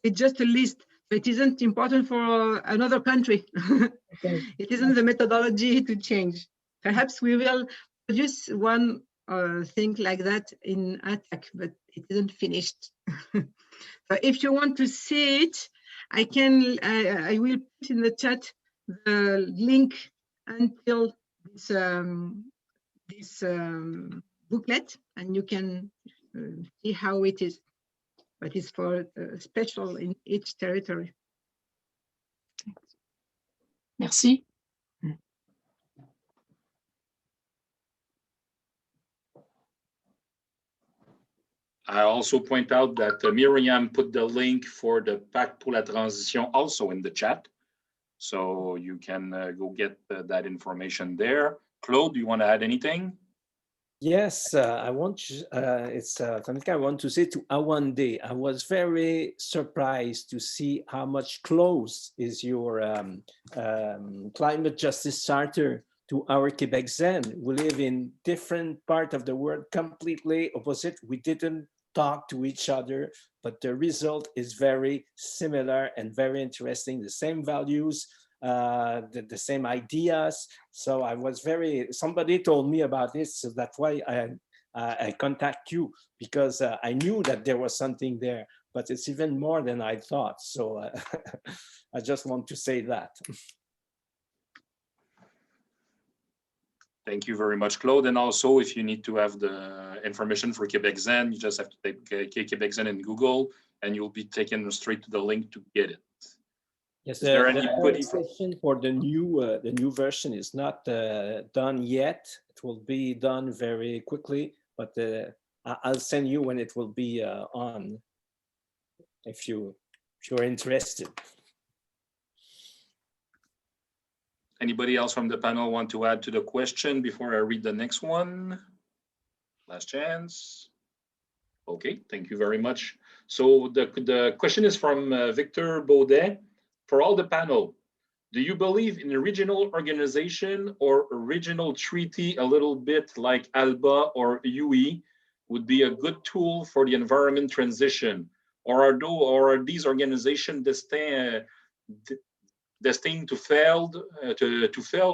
It's just a list. It isn't important for another country. Okay. It isn't the methodology to change. Perhaps we will produce one thing like that in ATTAC, but it isn't finished. But if you want to see it, I will put in the chat the link until this booklet, and you can see how it is. But it's for special in each territory. Merci. I also point out that Myriam put the link for the Pacte pour la Transition also in the chat. So you can go get that information there. Claude, do you want to add anything? Yes, I want. It's something I want to say to Awande. I was very surprised to see how much close is your climate justice charter to our Quebec Zen. We live in different part of the world, completely opposite. We didn't talk to each other, but the result is very similar and very interesting. The same values, the same ideas. So I was somebody told me about this, so that's why I contact you, because I knew that there was something there, but it's even more than I thought. So I just want to say that. Thank you very much, Claude. And also, if you need to have the information for Quebec Zen, you just have to type Quebec Zen in Google, and you'll be taken straight to the link to get it. Yes, is there anybody for the new version is not done yet. It will be done very quickly, but I'll send you when it will be on, if you're interested. Anybody else from the panel want to add to the question before I read the next one? Last chance. Okay, thank you very much. So the question is from Victor Baudet. For all the panel, do you believe in a regional organization or a regional treaty, a little bit like ALBA or UE, would be a good tool for the environment transition? Or are these organizations destined to fail,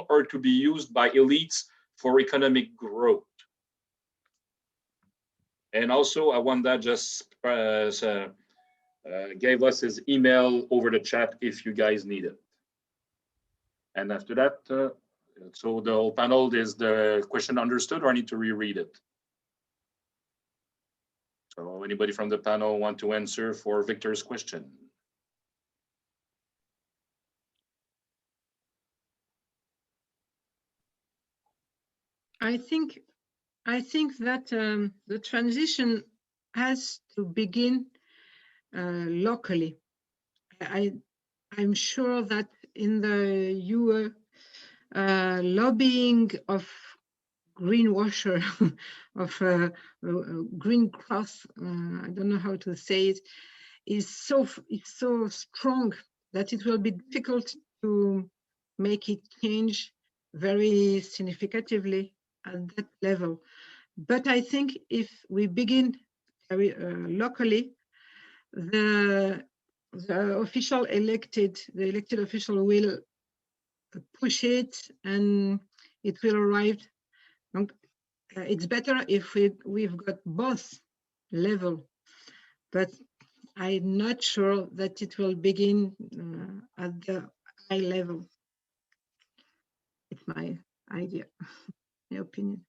or to be used by elites for economic growth? And also, Awande just gave us his email over the chat if you guys need it. And after that, so the whole panel, is the question understood, or I need to reread it? So anybody from the panel want to answer for Victor's question? I think that the transition has to begin locally. I'm sure that in the EU lobbying of greenwasher, of green cross, I don't know how to say it, it's so strong that it will be difficult to make it change very significatively at that level. But I think if we begin locally, the elected official will push it and it will arrive. It's better if we've got both level, but I'm not sure that it will begin at the high level. It's my idea, my opinion.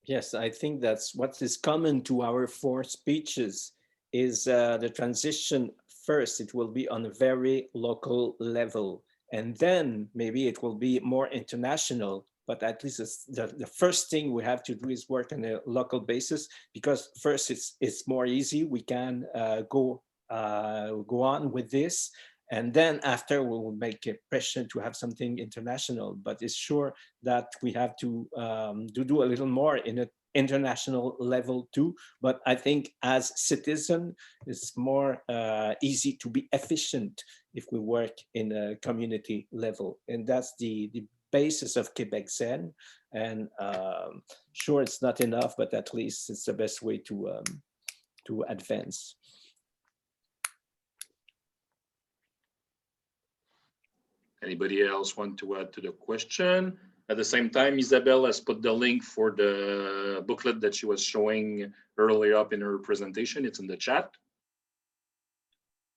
Yes, I think that's what is common to our four speeches is the transition. First, it will be on a very local level, and then maybe it will be more international. But at least the first thing we have to do is work on a local basis, because first it's more easy. We can go on with this, and then after we will make a pressure to have something international. But it's sure that we have to do a little more in an international level too. But I think as citizen, it's more easy to be efficient if we work in a community level, and that's the basis of Quebec Zen. And sure, it's not enough, but at least it's the best way to advance. Anybody else want to add to the question? At the same time, Isabelle has put the link for the booklet that she was showing earlier up in her presentation. It's in the chat.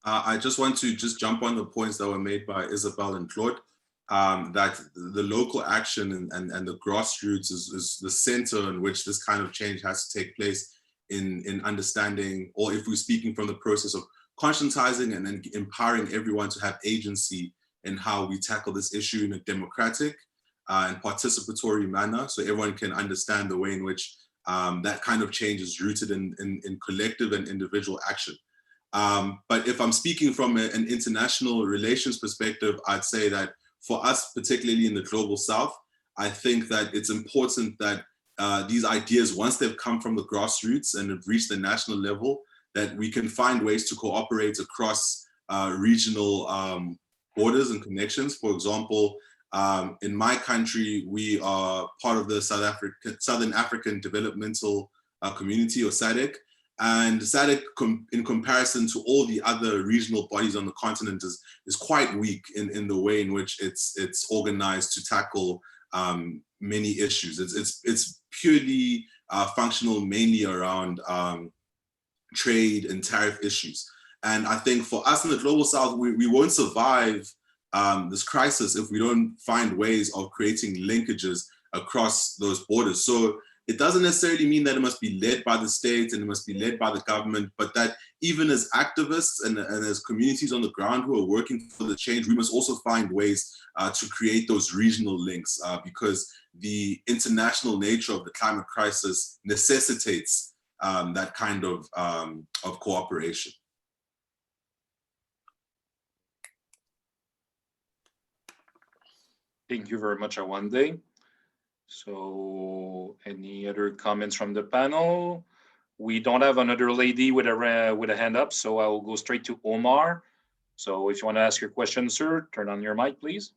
I just want to jump on the points that were made by Isabelle and Claude, that the local action and the grassroots is the center in which this kind of change has to take place in understanding, or if we're speaking from the process of conscientizing and then empowering everyone to have agency in how we tackle this issue in a democratic and participatory manner, so everyone can understand the way in which that kind of change is rooted in collective and individual action. But if I'm speaking from an international relations perspective, I'd say that for us, particularly in the global south, I think that it's important that these ideas, once they've come from the grassroots and have reached the national level, that we can find ways to cooperate across regional borders and connections. For example, in my country, we are part of the Southern African Developmental Community, or SADC. And SADC, in comparison to all the other regional bodies on the continent, is quite weak in the way in which it's organized to tackle many issues. It's purely functional mainly around trade and tariff issues. And I think for us in the Global South, we won't survive this crisis if we don't find ways of creating linkages across those borders. So it doesn't necessarily mean that it must be led by the state and it must be led by the government, but that even as activists and as communities on the ground who are working for the change, we must also find ways to create those regional links because the international nature of the climate crisis necessitates that kind of cooperation. Thank you very much, Awande. So any other comments from the panel? We don't have another lady with a hand up, so I will go straight to Omar. So if you want to ask your question, sir, turn on your mic, please.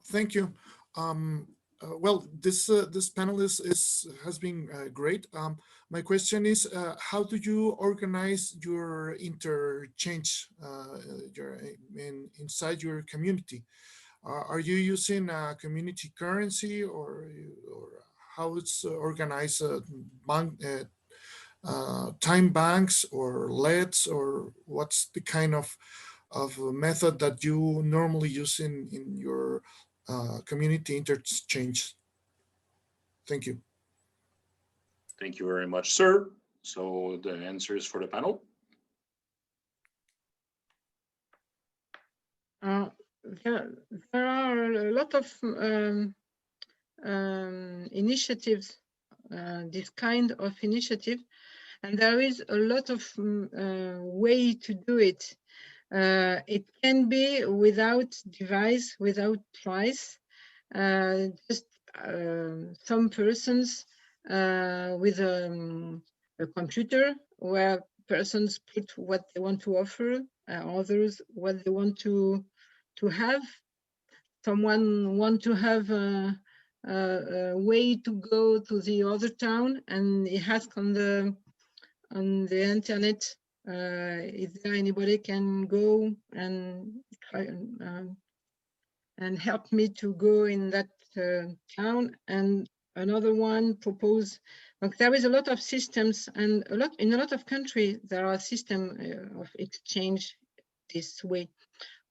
Thank you. Well, this panel has been great. My question is, how do you organize your interchange inside your community? Are you using a community currency, or how it's organized? Time banks or LEDs, or what's the kind of method that you normally use in your community interchange? Thank you. Thank you very much, sir. So the answer is for the panel. There are a lot of initiatives, this kind of initiative, and there is a lot of way to do it. It can be without device, without price, just some persons with a computer where persons put what they want to offer, others what they want to have. Someone want to have a way to go to the other town, and he asks on the internet, is there anybody can go and try and help me to go in that town? And another one propose. Like, there is a lot of systems, and in a lot of countries there are systems of exchange this way.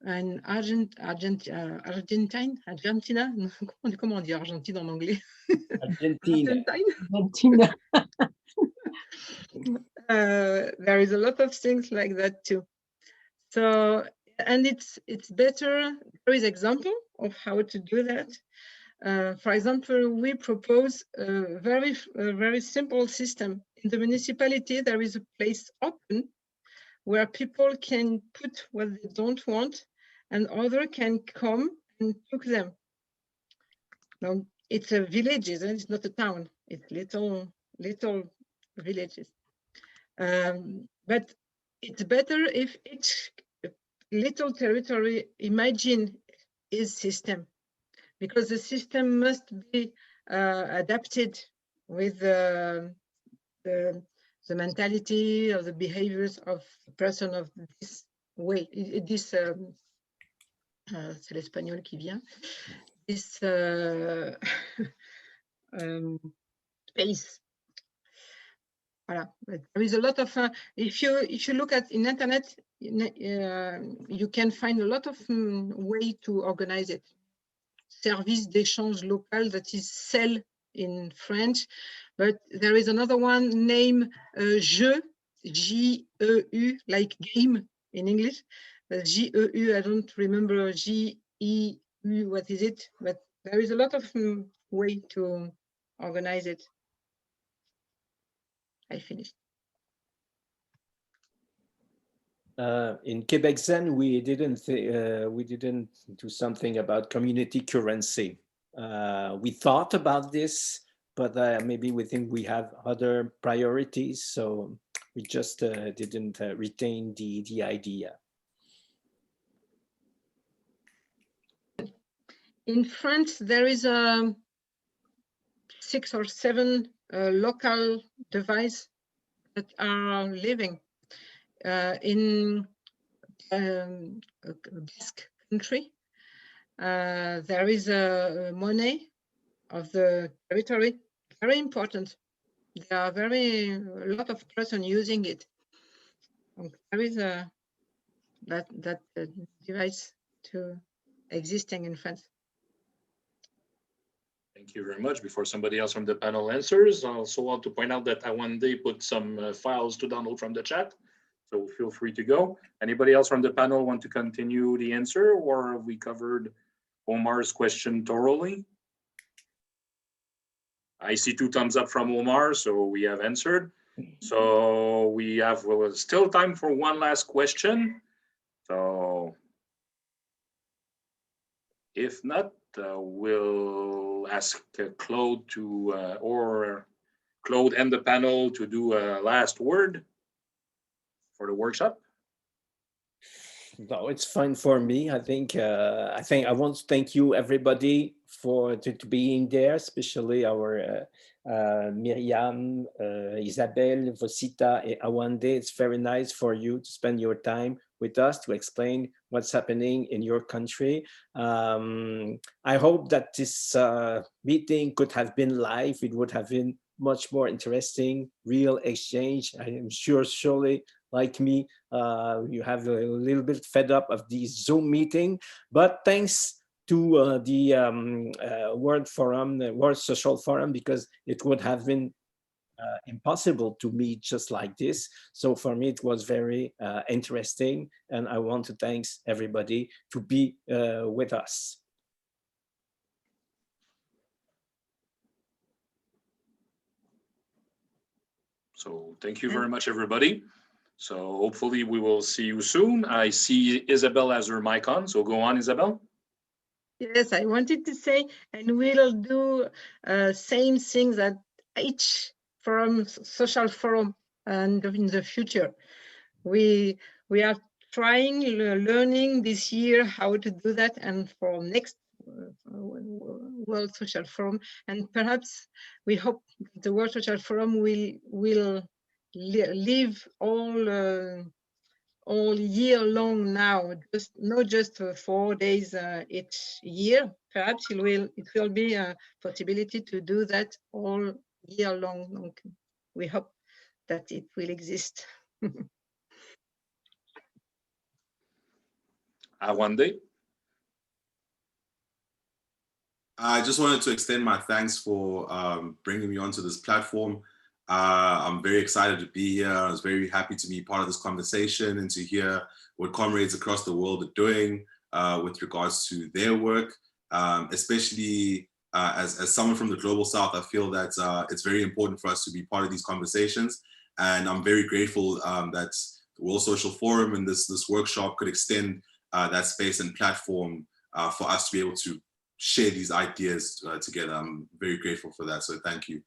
And Argentina, comment on dit Argentine en anglais? Argentina. There is a lot of things like that too. So, and it's better. There is example of how to do that. For example, we propose a very simple system. In the municipality, there is a place open where people can put what they don't want, and others can come and took them. Now, it's a village, it's not a town. It's little villages. But it's better if each little territory imagine its system, because the system must be adapted with the mentality or the behaviors of the person of this way, this c'est l'espagnol qui vient, this space. Voilà. But there is a lot of if you look at in internet, you can find a lot of way to organize it. Service d'échange local, that is SEL in French, but there is another one named Jeu, G-E-U, like game in English. G-E-U, I don't remember G-E-U, what is it? But there is a lot of way to organize it. I finished. In Quebec Zen, we didn't do something about community currency. We thought about this, but maybe we think we have other priorities, so we just didn't retain the idea. In France, there is 6 or 7 local devices that are living in a Basque country. There is a money of the territory, very important. There are a lot of person using it. There is that device to existing in France. Thank you very much. Before somebody else from the panel answers, I also want to point out that Awande put some files to download from the chat, so feel free to go. Anybody else from the panel want to continue the answer, or have we covered Omar's question thoroughly? I see 2 thumbs up from Omar, so we have answered. So we have still time for one last question. So if not, we'll ask Claude to, or Claude and the panel to do a last word for the workshop. No, it's fine for me. I think I want to thank you everybody for being there, especially our Myriam, Isabelle, Vositha, and Awande. It's very nice for you to spend your time with us to explain what's happening in your country. I hope that this meeting could have been live. It would have been much more interesting, real exchange. I am sure, surely, like me, you have a little bit fed up of the Zoom meeting, but thanks to the World Forum, the World Social Forum, because it would have been impossible to meet just like this. So for me, it was very interesting, and I want to thank everybody to be with us. So thank you very much, everybody. So hopefully we will see you soon. I see Isabelle has her mic on, so go on, Isabelle. Yes, I wanted to say, and we'll do same things at each forum, social forum, and in the future. We are trying, learning this year how to do that, and for next World Social Forum, and perhaps we hope the World Social Forum will live all year long now, not just 4 days each year. Perhaps it will be a possibility to do that all year long. We hope that it will exist. Awande. I just wanted to extend my thanks for bringing me onto this platform. I'm very excited to be here. I was very happy to be part of this conversation and to hear what comrades across the world are doing with regards to their work, especially as someone from the Global South. I feel that it's very important for us to be part of these conversations. And I'm very grateful that the World Social Forum and this workshop could extend that space and platform for us to be able to share these ideas together. I'm very grateful for that. So thank you.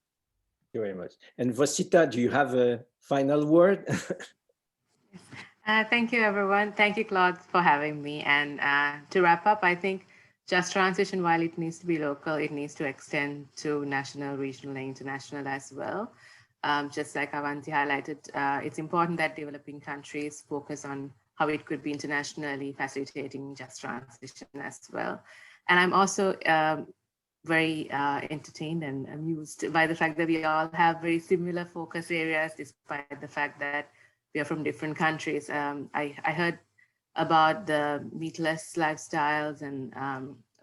Thank you very much. And Vositha, do you have a final word? Thank you, everyone. Thank you, Claude, for having me. And to wrap up, I think just transition, while it needs to be local, it needs to extend to national, regional, and international as well. Just like Awande highlighted, it's important that developing countries focus on how it could be internationally facilitating just transition as well. And I'm also very entertained and amused by the fact that we all have very similar focus areas, despite the fact that we are from different countries. I heard about the meatless lifestyles, and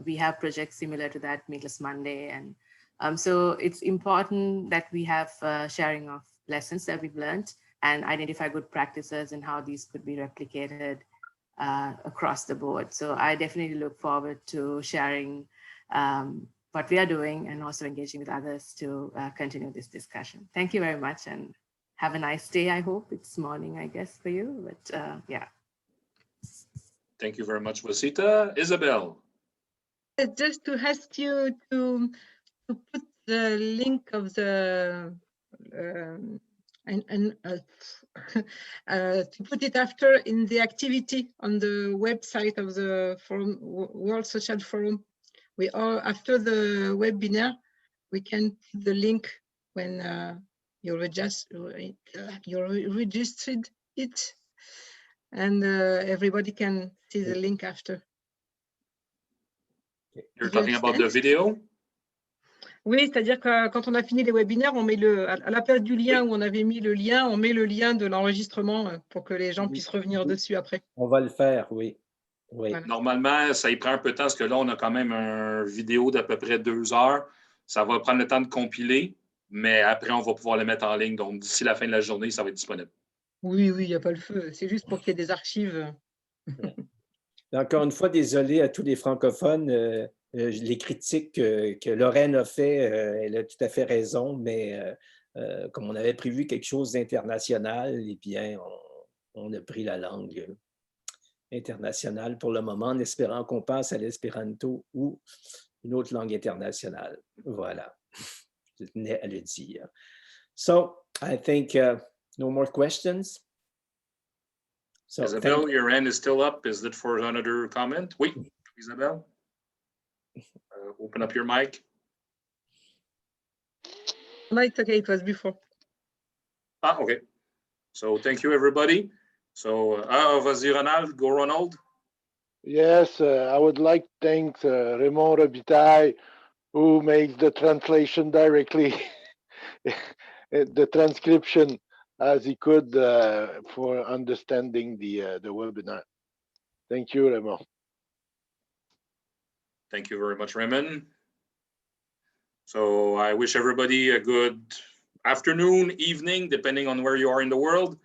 we have projects similar to that, Meatless Monday. And so it's important that we have sharing of lessons that we've learned and identify good practices and how these could be replicated across the board. So I definitely look forward to sharing what we are doing and also engaging with others to continue this discussion. Thank you very much and have a nice day. I hope it's morning, I guess, for you, but yeah. Thank you very much, Vositha. Isabelle. Just to ask you to put the link of the to put it after in the activity on the website of the forum, World Social Forum. We are after the webinar, we can put the link when you registered it, and everybody can see the link after. You're talking about the video? Oui, c'est-à-dire que quand on a fini les webinaires, on met à la place du lien où on avait mis le lien, on met le lien de l'enregistrement pour que les gens puissent revenir dessus après. On va le faire, oui. Oui. Voilà. Normalement, ça y prend un peu de temps parce que là, on a quand même une vidéo d'à peu près 2 heures. Ça va prendre le temps de compiler, mais après, on va pouvoir le mettre en ligne. Donc, d'ici la fin de la journée, ça va être disponible. Oui, oui, il n'y a pas le feu. C'est juste pour qu'il y ait des archives. Encore une fois, désolé à tous les francophones. Les critiques que Lorraine a fait, elle a tout à fait raison, mais comme on avait prévu quelque chose d'international, eh bien, on a pris la langue internationale pour le moment, en espérant qu'on passe à l'espéranto ou une autre langue internationale. Voilà, je tenais à le dire. So, I think no more questions. So, Isabelle, your hand is still up. Is it for another comment? Oui, Isabelle. Open up your mic. No, it's okay. It was before. Okay. So thank you, everybody. So, vas-y, Ronald. Go, Ronald. Yes, I would like to thank Raymond Robitaille, who makes the translation directly, the transcription as he could for understanding the webinar. Thank you, Raymond. Thank you very much, Raymond. So I wish everybody a good afternoon, evening, depending on where you are in the world.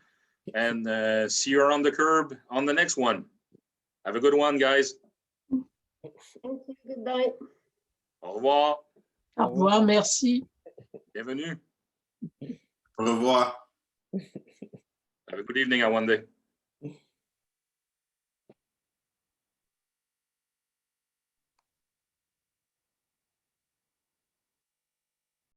And see you around the curb on the next one. Have a good one, guys. Thank you. Goodbye. Au revoir. Au revoir, merci. Bienvenue. Au revoir. Have a good evening, Awande.